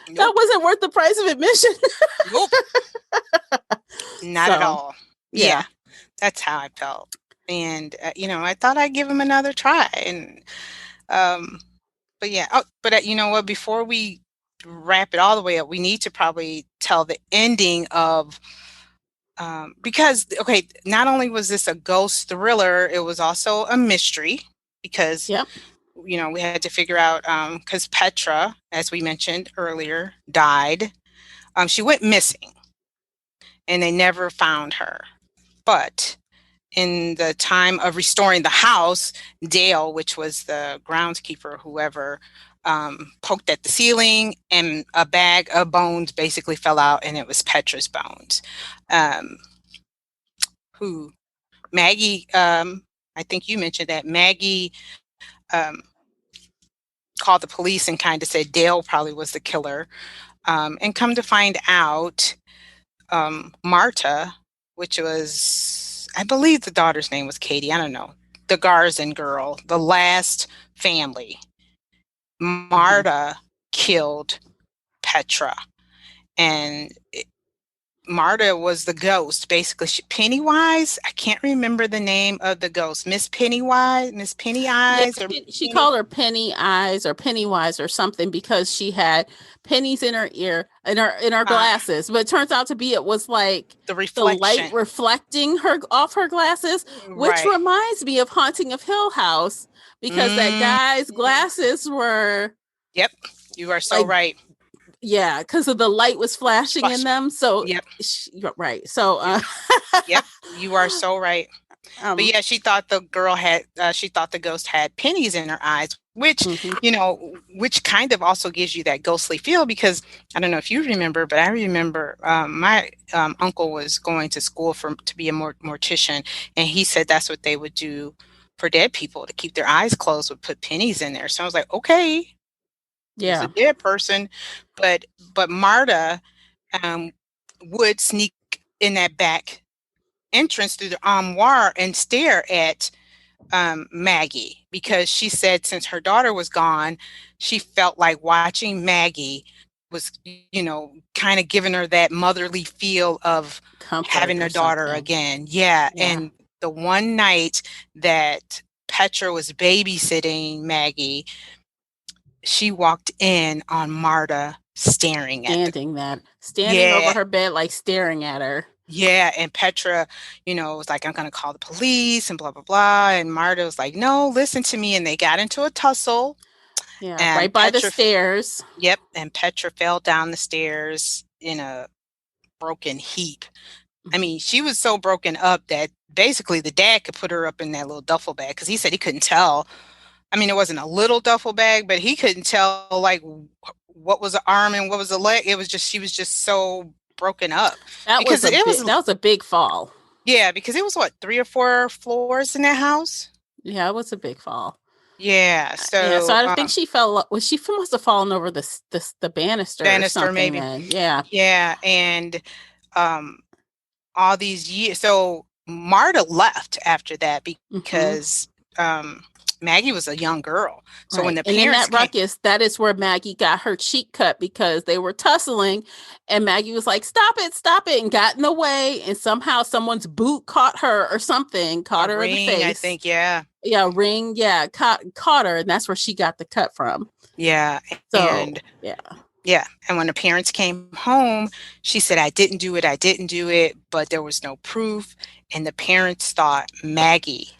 Nope. That wasn't worth the price of admission. Nope. Not at all. Yeah. That's how I felt. And, I thought I'd give him another try. And, but yeah. Oh, but you know what? Before we wrap it all the way up, we need to probably tell the ending of, because, okay, not only was this a ghost thriller, it was also a mystery because, we had to figure out, because Petra, as we mentioned earlier, died. She went missing and they never found her. But in the time of restoring the house, Dale, which was the groundskeeper, whoever, poked at the ceiling and a bag of bones basically fell out, and it was Petra's bones. Maggie, I think you mentioned that Maggie called the police and kind of said Dale probably was the killer. And come to find out, Marta, which was, I believe the daughter's name was Katie. I don't know. The Garzan girl, the last family. Marta killed Petra. And Marta was the ghost, basically. Pennywise? I can't remember the name of the ghost. Miss Pennywise? Miss Penny Eyes? Yeah, she called her Penny Eyes or Pennywise or something because she had pennies in her ear, in her glasses. But it turns out to be, it was like the light reflecting her off her glasses, which reminds me of Haunting of Hill House, because that guy's glasses were... Yep, you are so right. Yeah, because of the light was flashing in them. So, you're right. So, yep, you are so right. But yeah, she thought the ghost had pennies in her eyes, which, which kind of also gives you that ghostly feel, because I don't know if you remember, but I remember my uncle was going to school to be a mortician, and he said that's what they would do for dead people to keep their eyes closed, would put pennies in there. So I was like, okay, it's a dead person, but Marta would sneak in that back entrance through the armoire and stare at Maggie, because she said since her daughter was gone, she felt like watching Maggie was, kind of giving her that motherly feel of having a daughter again. Yeah. And the one night that Petra was babysitting Maggie, she walked in on Marta standing over her bed, like staring at her. Yeah, and Petra, was like, I'm going to call the police and blah, blah, blah. And Marta was like, no, listen to me. And they got into a tussle. Yeah, and right by the stairs. Yep, and Petra fell down the stairs in a broken heap. I mean, she was so broken up that basically the dad could put her up in that little duffel bag, because he said he couldn't tell. I mean, it wasn't a little duffel bag, but he couldn't tell, like, what was the arm and what was the leg. It was just, she was just so broken up. That was a big fall. Yeah, because it was 3 or 4 floors in that house. Yeah, it was a big fall. Yeah, so I think she fell. Well, she must have fallen over the banister or something, maybe. Then. Yeah, and all these years. So Marta left after that because Maggie was a young girl. So when the parents in that ruckus, that is where Maggie got her cheek cut, because they were tussling, and Maggie was like, "Stop it," and got in the way, and somehow someone's boot caught her or something, caught her in the face. I think, yeah, ring, caught her, and that's where she got the cut from. Yeah, yeah. And when the parents came home, she said, I didn't do it, but there was no proof, and the parents thought Maggie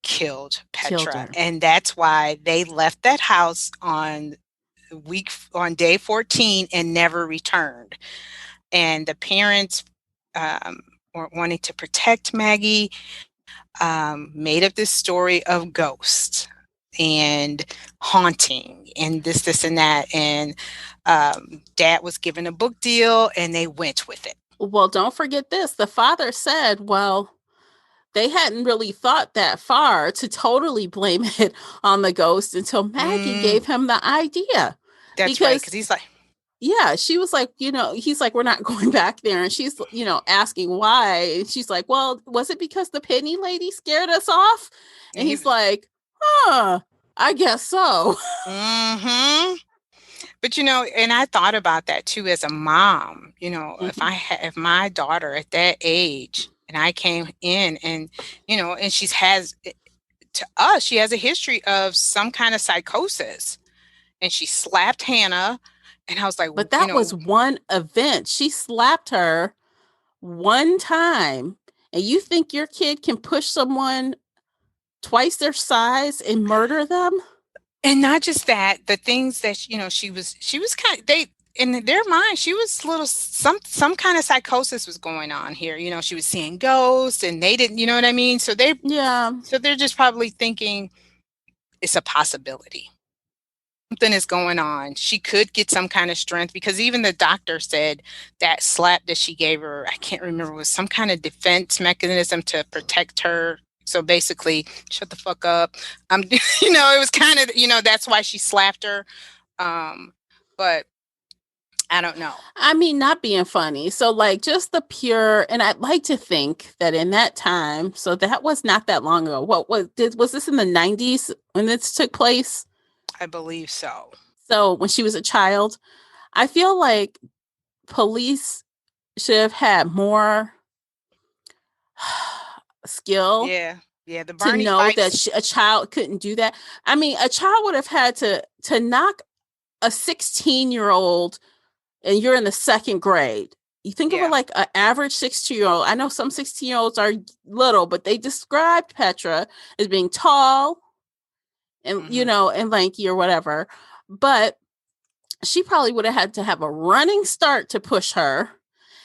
killed Petra, and that's why they left that house on day 14 and never returned. And the parents were wanting to protect Maggie, made up this story of ghosts and haunting and this and that, and Dad was given a book deal and they went with it. Well, don't forget this. The father said, well, they hadn't really thought that far to totally blame it on the ghost until Maggie gave him the idea. That's right, because he's like, yeah, she was like, he's like, we're not going back there. And she's, asking why. And she's like, well, was it because the penny lady scared us off? And he's like, I guess so. But, and I thought about that too as a mom, if my daughter at that age, and I came in and, and she has a history of some kind of psychosis, and she slapped Hannah. And I was like, but that was one event. She slapped her one time. And you think your kid can push someone twice their size and murder them? And not just that, the things that, she was kind of, in their mind, she was some kind of psychosis was going on here. She was seeing ghosts and they didn't, you know what I mean? So they're just probably thinking it's a possibility. Something is going on. She could get some kind of strength, because even the doctor said that slap that she gave her, I can't remember, was some kind of defense mechanism to protect her. So basically, shut the fuck up. It was kind of, that's why she slapped her. But I don't know. I mean, not being funny. So like just the pure, and I'd like to think that in that time, so that was not that long ago. Was this in the 90s when this took place? I believe so. So when she was a child, I feel like police should have had more skill. Yeah. The Barney to know fights. that a child couldn't do that. I mean, a child would have had to knock a 16-year-old, and you're in the 2nd grade. You think of it like an average 16-year-old. I know some 16-year-olds are little, but they described Petra as being tall and, and lanky or whatever. But she probably would have had to have a running start to push her.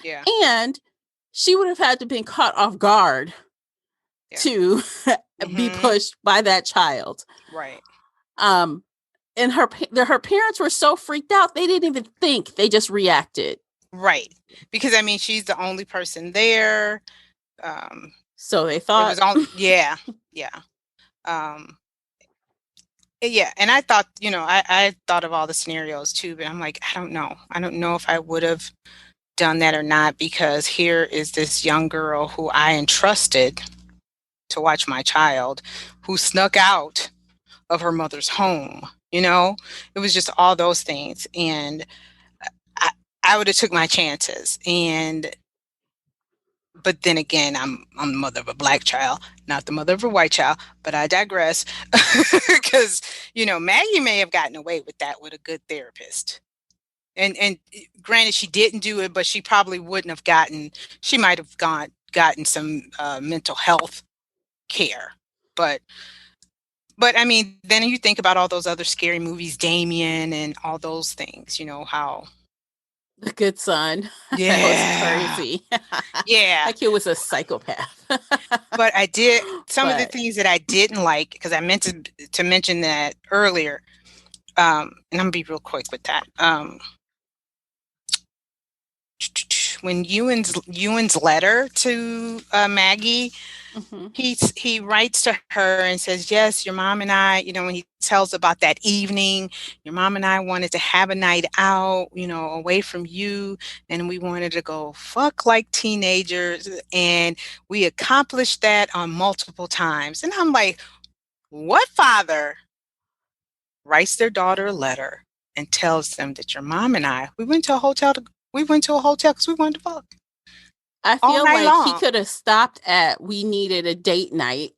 Yeah. And she would have had to been caught off guard. to be pushed by that child. Right. And her parents were so freaked out, they didn't even think. They just reacted. Right. Because, I mean, she's the only person there. So they thought. It was all, yeah. Yeah. And I thought, I thought of all the scenarios too, but I'm like, I don't know. I don't know if I would have done that or not, because here is this young girl who I entrusted to watch my child, who snuck out of her mother's home. It was just all those things. And I would have took my chances. But then again, I'm the mother of a Black child, not the mother of a white child, but I digress. Because, Maggie may have gotten away with that with a good therapist. And granted, she didn't do it, but she probably wouldn't have she might have gotten some mental health care. But I mean, then you think about all those other scary movies, Damien and all those things, how. The Good Son. Yeah. That was crazy. Yeah. Like he was a psychopath. But I did, some of the things that I didn't like, because I meant to mention that earlier, and I'm going to be real quick with that. When Ewan's letter to Maggie, he writes to her and says, yes, your mom and I, when he tells about that evening, your mom and I wanted to have a night out, away from you, and we wanted to go fuck like teenagers, and we accomplished that on multiple times. And I'm like, what father writes their daughter a letter and tells them that your mom and I, we went to a hotel because we wanted to fuck? I feel like he could have stopped at, we needed a date night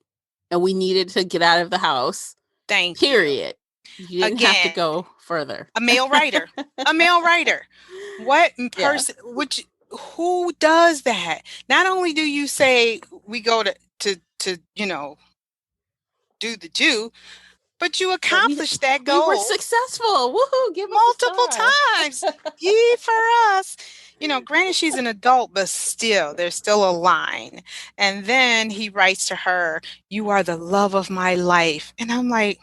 and we needed to get out of the house. Thank you. You didn't have to go further. A male writer. What person who does that? Not only do you say we go to do the do, but you accomplished that goal. We were successful. Woohoo! Give us multiple times. Yee for us. Granted, she's an adult, but still, there's still a line. And then he writes to her, you are the love of my life. And I'm like,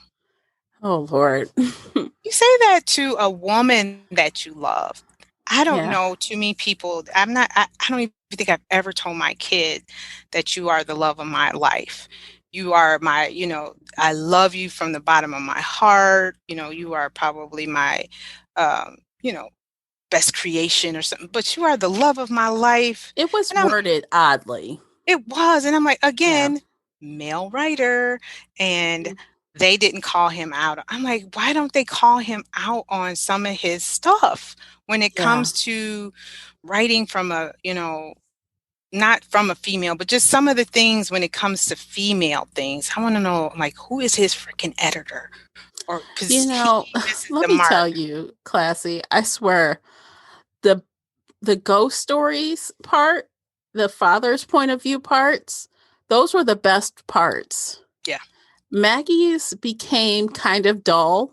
oh, Lord. You say that to a woman that you love. I don't know too many people. I don't even think I've ever told my kid that you are the love of my life. You are my, I love you from the bottom of my heart. You are probably my, best creation or something, but you are the love of my life. It was worded oddly. It was. And I'm like, again, male writer, and they didn't call him out. I'm like, why don't they call him out on some of his stuff when it comes to writing from a, not from a female, but just some of the things when it comes to female things. I want to know, like, who is his freaking editor? Or, let me tell you, Classy, I swear, the ghost stories part, the father's point of view parts, those were the best parts. Yeah. Maggie's became kind of dull,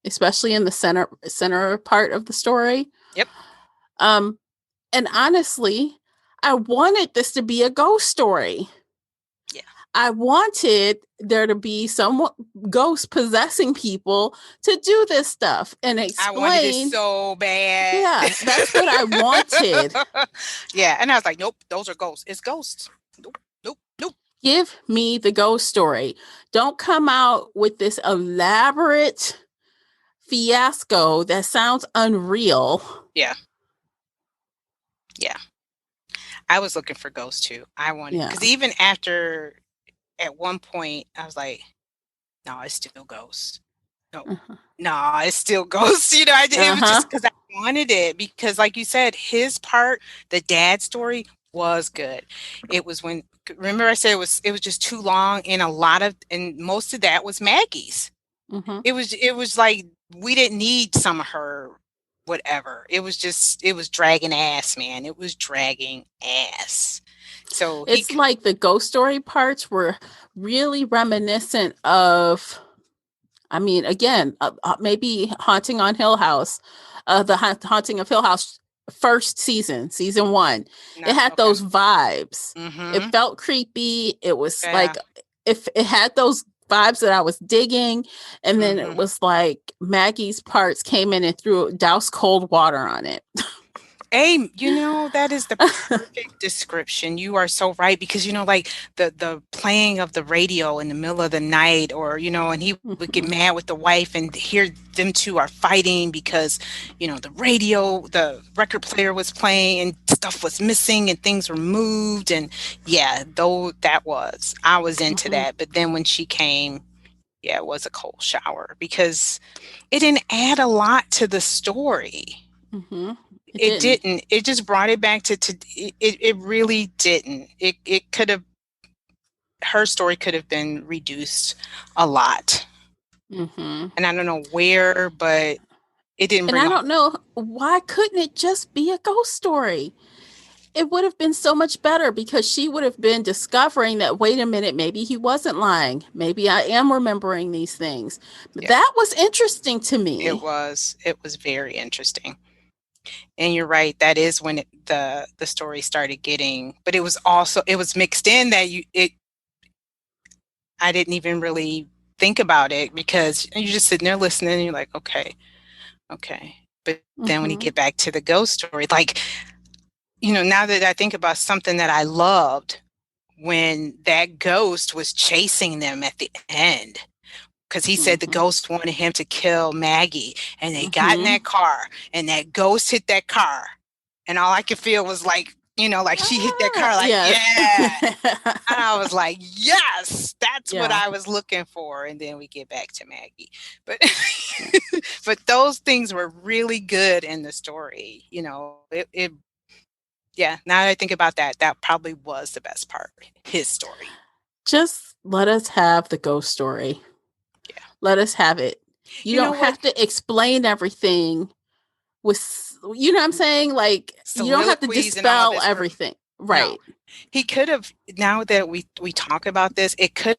especially in the center part of the story. Yep. And honestly, I wanted this to be a ghost story. Yeah. I wanted there to be some ghost possessing people to do this stuff and explain. I wanted it so bad. Yeah, that's what I wanted. Yeah, and I was like, nope, those are ghosts. It's ghosts. Nope. Give me the ghost story. Don't come out with this elaborate fiasco that sounds unreal. Yeah. I was looking for ghosts too. I wanted, because even after, at one point, I was like, no, it's still ghosts. No, it's still ghosts. It was just because I wanted it, because like you said, his part, the dad story, was good. It was remember I said it was just too long, and most of that was Maggie's. It was like, we didn't need some of her whatever. It was dragging ass, man. It was dragging ass. So it's like the ghost story parts were really reminiscent of, I mean, again, maybe Haunting on Hill House, the Haunting of Hill House, first season 1. No, It had okay. those vibes. Mm-hmm. It felt creepy. It was Yeah. like, if it had those vibes that I was digging, and then it was like Maggie's parts came in and doused cold water on it. Hey, that is the perfect description. You are so right, because like the playing of the radio in the middle of the night, or and he would get mad with the wife and hear them two are fighting because the record player was playing and stuff was missing and things were moved, and though I was into that. But then when she came, it was a cold shower, because it didn't add a lot to the story. It didn't. It just brought it back to it really didn't. It could have, her story could have been reduced a lot. And I don't know where, but it didn't bring. And I don't know, why couldn't it just be a ghost story? It would have been so much better, because she would have been discovering that, wait a minute, maybe he wasn't lying. Maybe I am remembering these things. That was interesting to me. It was very interesting. And you're right. That is when the story started getting, but it was mixed in that I didn't even really think about it, because you're just sitting there listening and you're like, okay. But then when you get back to the ghost story, like, now that I think about something that I loved, when that ghost was chasing them at the end, because he said the ghost wanted him to kill Maggie, and they got in that car, and that ghost hit that car, and all I could feel was like, like she hit that car, like, yeah. And I was like, yes, that's what I was looking for. And then we get back to Maggie, but but those things were really good in the story. Now that I think about that probably was the best part, his story. Just let us have the ghost story. Let us have it. You don't have to explain everything with, you know what I'm saying? Like, you don't have to dispel everything. Right. No. He could have, now that we talk about this, it could have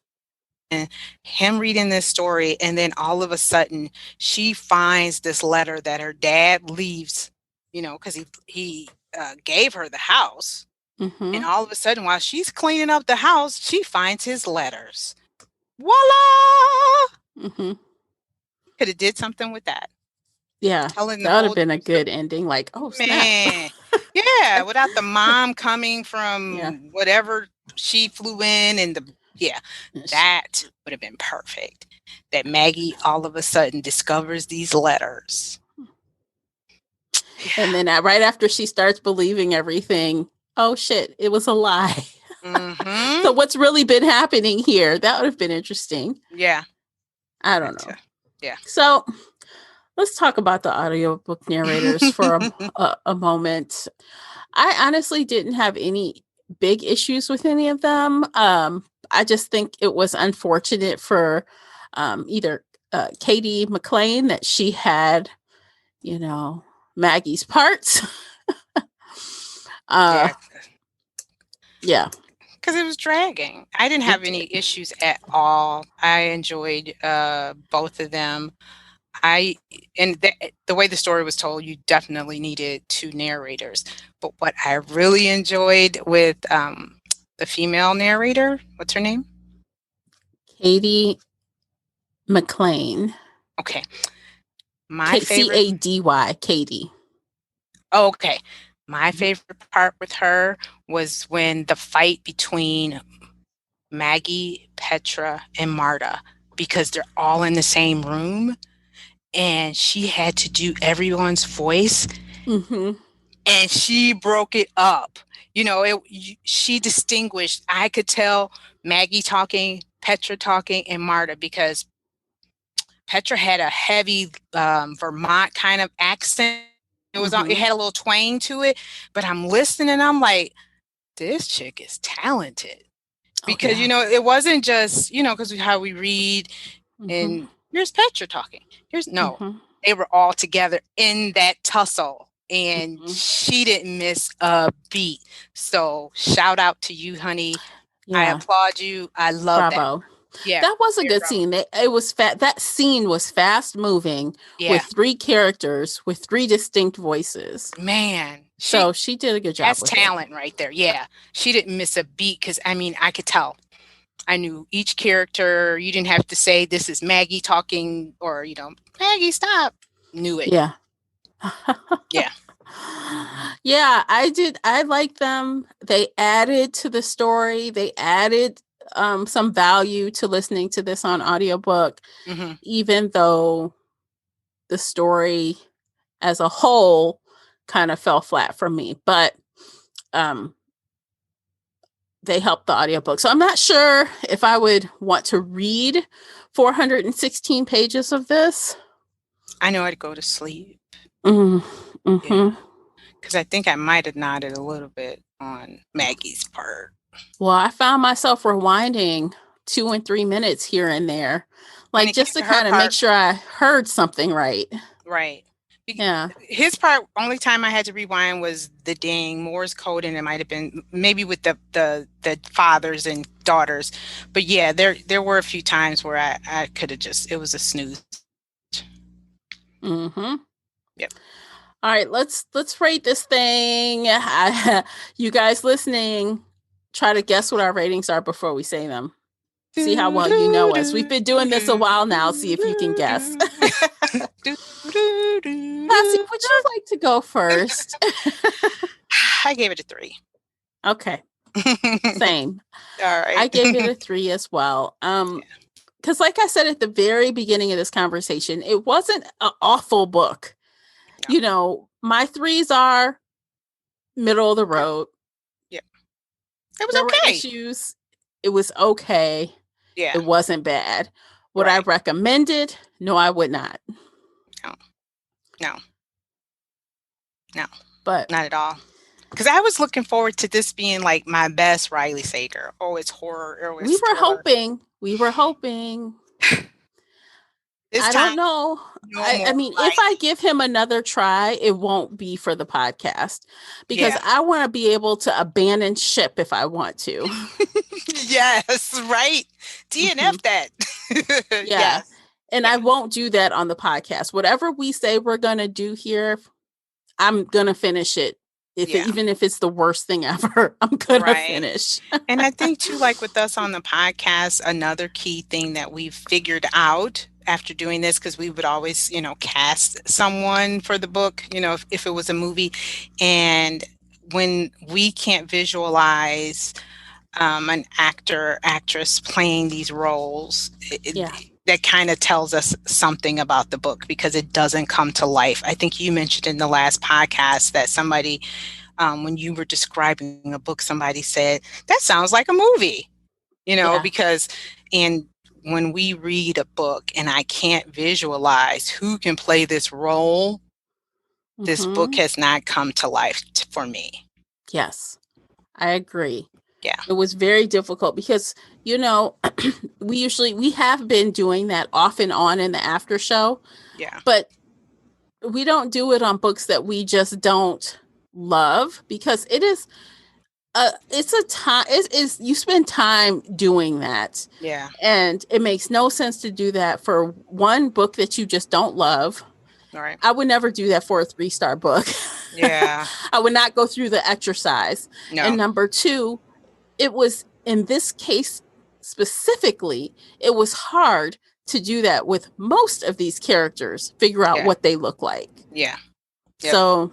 been him reading this story, and then all of a sudden she finds this letter that her dad leaves, because he gave her the house. And all of a sudden, while she's cleaning up the house, she finds his letters. Voila! Could have did something with that. Yeah, that would have been a good ending. Like, oh, man. Yeah, without the mom coming from whatever she flew in, and that would have been perfect. That Maggie all of a sudden discovers these letters. And then right after she starts believing everything, oh shit, it was a lie. So what's really been happening here? That would have been interesting. Yeah. I don't know. Yeah. So let's talk about the audiobook narrators for a moment. I honestly didn't have any big issues with any of them. I just think it was unfortunate for either Katie McLean that she had, Maggie's parts. Yeah. Because it was dragging. I didn't have any issues at all. I enjoyed both of them. The way the story was told, you definitely needed two narrators. But what I really enjoyed with the female narrator, what's her name? Katie McLean. Okay. My favorite. Cady, Katie. Oh, okay. My favorite part with her was when the fight between Maggie, Petra, and Marta, because they're all in the same room, and she had to do everyone's voice, and she broke it up. She distinguished. I could tell Maggie talking, Petra talking, and Marta, because Petra had a heavy Vermont kind of accent. It was it had a little twang to it, but I'm listening and I'm like, this chick is talented. Because it wasn't just, because how we read and here's Petra talking. They were all together in that tussle, and she didn't miss a beat. So shout out to you, honey. Yeah. I applaud you. I love that. Yeah. That was a very good scene. It was that scene was fast moving Yeah. with 3 characters with 3 distinct voices. Man. So she did a good job That's with talent right there. Yeah. She didn't miss a beat because, I mean, I could tell. I knew each character. You didn't have to say, this is Maggie talking, or, Maggie, stop. Knew it. Yeah. Yeah. Yeah, I did. I like them. They added to the story. They added some value to listening to this on audiobook, hmm even though the story as a whole kind of fell flat for me. But they helped the audiobook. So I'm not sure if I would want to read 416 pages of this. I know I'd go to sleep. Mm-hmm. Yeah. Because I think I might have nodded a little bit on Maggie's part. Well, I found myself rewinding 2 and 3 minutes here and there, When like it just came to to her kind of make part, sure I heard something right. right. Yeah. His part, only time I had to rewind was the dang Morse code, and it might have been maybe with the fathers and daughters. But yeah, there were a few times where I could have it was a snooze. Mm-hmm. Yep. All right, let's rate this thing. You guys listening, try to guess what our ratings are before we say them. See how well you know us. We've been doing this a while now. See if you can guess. Classy, would you like to go first? I gave it a 3. Okay. Same. All right. I gave it a 3 as well. Because like I said at the very beginning of this conversation, it wasn't an awful book. No. My 3s are middle of the road. Yep. It was There were okay. issues. It was okay. Yeah. It wasn't bad. Would I recommend it? No, I would not. No. But not at all. Because I was looking forward to this being like my best Riley Sager. Oh, it's horror. Oh, it's we were thriller. hoping. This I time, don't know. no I mean, if I give him another try, it won't be for the podcast because I want to be able to abandon ship if I want to. Yes, right. DNF that. Yeah. Yes. And I won't do that on the podcast. Whatever we say we're going to do here, I'm going to finish it. Even if it's the worst thing ever, I'm going to finish. And I think too, like with us on the podcast, another key thing that we've figured out after doing this, because we would always, cast someone for the book, if it was a movie. And when we can't visualize an actress playing these roles, that kind of tells us something about the book because it doesn't come to life. I think you mentioned in the last podcast that somebody, when you were describing a book, somebody said, that sounds like a movie, because when we read a book and I can't visualize who can play this role, this book has not come to life for me. Yes, I agree. Yeah. It was very difficult because, we have been doing that off and on in the after show. Yeah. But we don't do it on books that we just don't love because it is it's a time you spend time doing that. Yeah. And it makes no sense to do that for one book that you just don't love. All right. I would never do that for a 3-star book. Yeah. I would not go through the exercise. No. And number 2, it was in this case specifically, it was hard to do that with most of these characters, figure out what they look like. Yeah. Yep. So.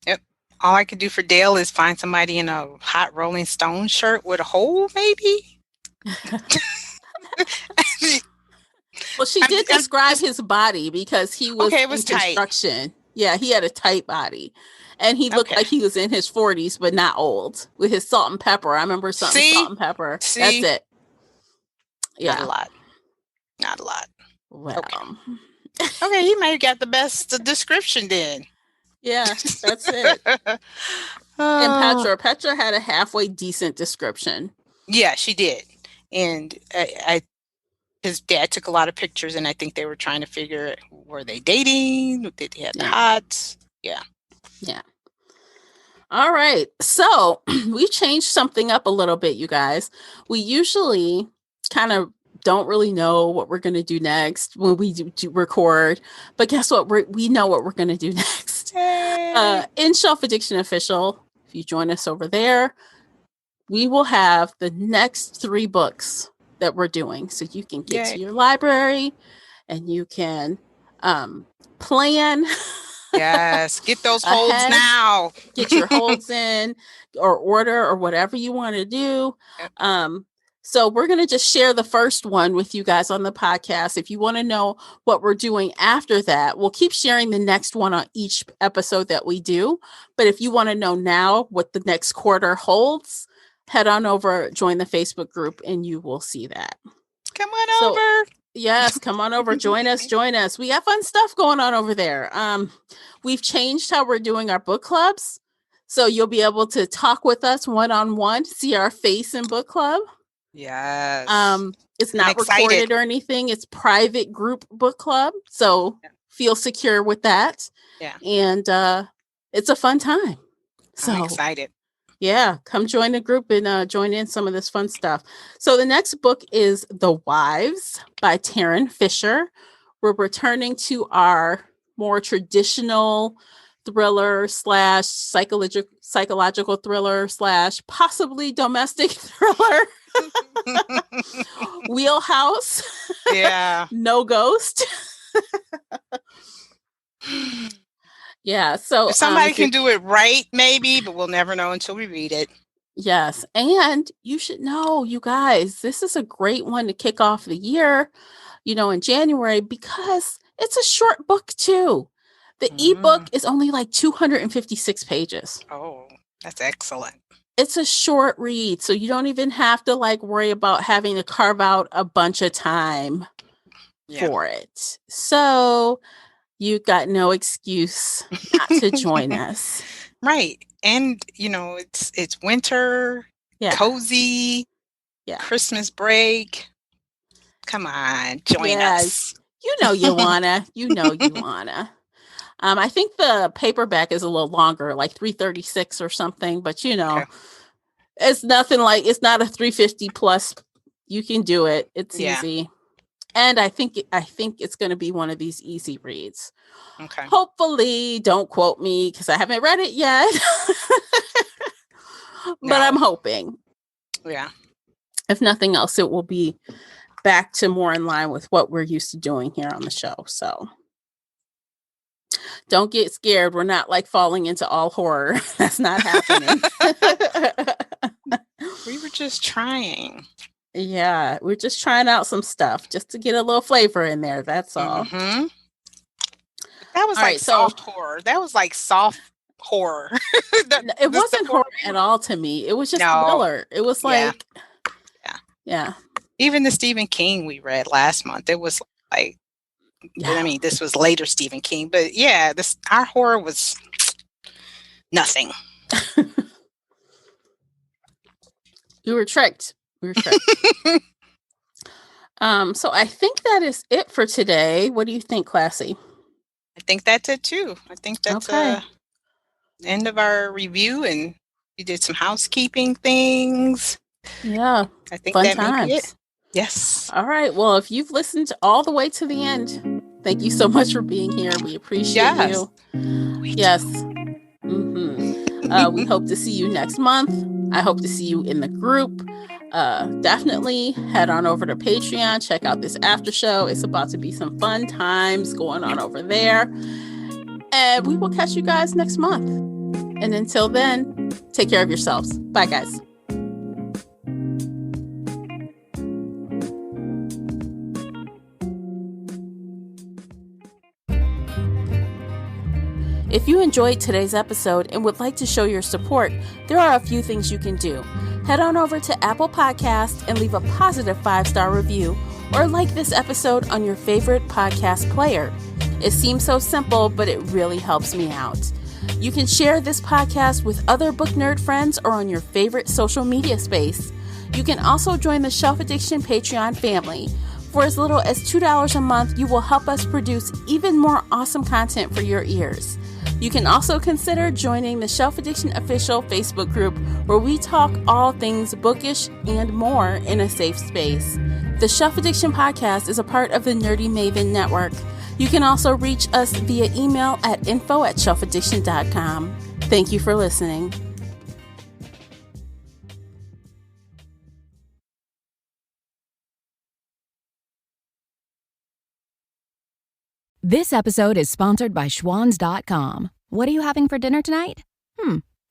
Yep. All I could do for Dale is find somebody in a hot Rolling Stone shirt with a hole, maybe. Well, she did describe his body because he was in construction. Tight. Yeah, he had a tight body. And he looked like he was in his 40s, but not old, with his salt and pepper. I remember something salt and pepper. That's it. Yeah. Not a lot. Well. Okay, he might have got the best description then. Yeah, that's it. And Petra had a halfway decent description. Yeah, she did. And his dad took a lot of pictures, and I think they were trying to figure, were they dating? Did they have the hots? Yeah. Yeah. All right. So we changed something up a little bit, you guys. We usually kind of don't really know what we're going to do next when we do record. But guess what? We know what we're going to do next. In Shelf Addiction Official, if you join us over there, we will have the next 3 books that we're doing. So you can get to your library and you can plan. Yes, get those holds now. Get your holds in or order or whatever you want to do. So we're going to just share the first one with you guys on the podcast. If you want to know what we're doing after that, we'll keep sharing the next one on each episode that we do. But if you want to know now what the next quarter holds, head on over, join the Facebook group, and you will see that. Come on over. Yes, come on over. Join us. We got fun stuff going on over there. We've changed how we're doing our book clubs. So you'll be able to talk with us one-on-one, see our face in book club. Yes. It's not recorded or anything. It's private group book club. So feel secure with that. Yeah. And it's a fun time. So I'm excited. Yeah, come join the group and join in some of this fun stuff. So the next book is The Wives by Taryn Fisher. We're returning to our more traditional thriller / psychological thriller / possibly domestic thriller wheelhouse. Yeah. No ghost. Yeah. So if somebody can do it right, maybe, but we'll never know until we read it. Yes. And you should know, you guys, this is a great one to kick off the year, in January, because it's a short book too. The ebook is only like 256 pages. Oh, that's excellent. It's a short read. So you don't even have to worry about having to carve out a bunch of time for it. So you got no excuse not to join us. Right. And, it's winter, cozy, Christmas break. Come on, join us. You wanna. I think the paperback is a little longer, like 336 or something, but it's nothing it's not a 350 plus. You can do it. It's easy. And I think it's going to be one of these easy reads. Okay. Hopefully, don't quote me because I haven't read it yet. But I'm hoping. Yeah. If nothing else, it will be back to more in line with what we're used to doing here on the show. So don't get scared. We're not falling into all horror. That's not happening. We were just trying. Yeah, we're just trying out some stuff just to get a little flavor in there. That's all. Mm-hmm. That was soft horror. That was soft horror. It wasn't horror at all to me. It was just thriller. It was yeah. Even the Stephen King we read last month, it was this was later Stephen King, but our horror was nothing. We were tricked. So I think that is it for today. What do you think, Classy? I think that's it too. I think that's the end of our review, and you did some housekeeping things. Yeah. I think fun that times. may be it. Yes. All right. Well, if you've listened all the way to the end, thank you so much for being here. We appreciate you. Yes. Mm-hmm. We hope to see you next month. I hope to see you in the group. Definitely head on over to Patreon. Check out this after show. It's about to be some fun times going on over there. And we will catch you guys next month. And until then, take care of yourselves. Bye, guys. If you enjoyed today's episode and would like to show your support, there are a few things you can do. Head on over to Apple Podcasts and leave a positive 5-star review, or like this episode on your favorite podcast player. It seems so simple, but it really helps me out. You can share this podcast with other book nerd friends or on your favorite social media space. You can also join the Shelf Addiction Patreon family. For as little as $2 a month, you will help us produce even more awesome content for your ears. You can also consider joining the Shelf Addiction Official Facebook group, where we talk all things bookish and more in a safe space. The Shelf Addiction Podcast is a part of the Nerdy Maven Network. You can also reach us via email at info@shelfaddiction.com. Thank you for listening. This episode is sponsored by Schwans.com. What are you having for dinner tonight?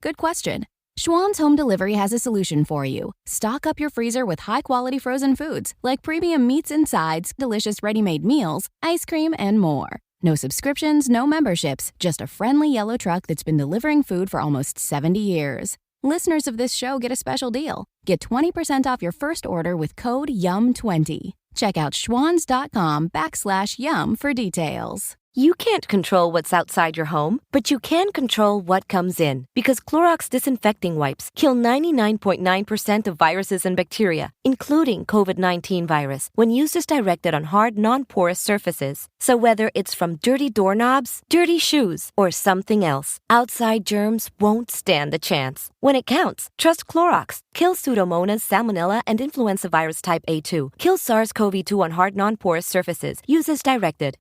Good question. Schwann's Home Delivery has a solution for you. Stock up your freezer with high-quality frozen foods like premium meats and sides, delicious ready-made meals, ice cream, and more. No subscriptions, no memberships, just a friendly yellow truck that's been delivering food for almost 70 years. Listeners of this show get a special deal. Get 20% off your first order with code YUM20. Check out schwans.com/yum for details. You can't control what's outside your home, but you can control what comes in. Because Clorox disinfecting wipes kill 99.9% of viruses and bacteria, including COVID-19 virus, when used as directed on hard, non-porous surfaces. So whether it's from dirty doorknobs, dirty shoes, or something else, outside germs won't stand a chance. When it counts, trust Clorox. Kill Pseudomonas, Salmonella, and influenza virus type A2. Kill SARS-CoV-2 on hard, non-porous surfaces. Use as directed.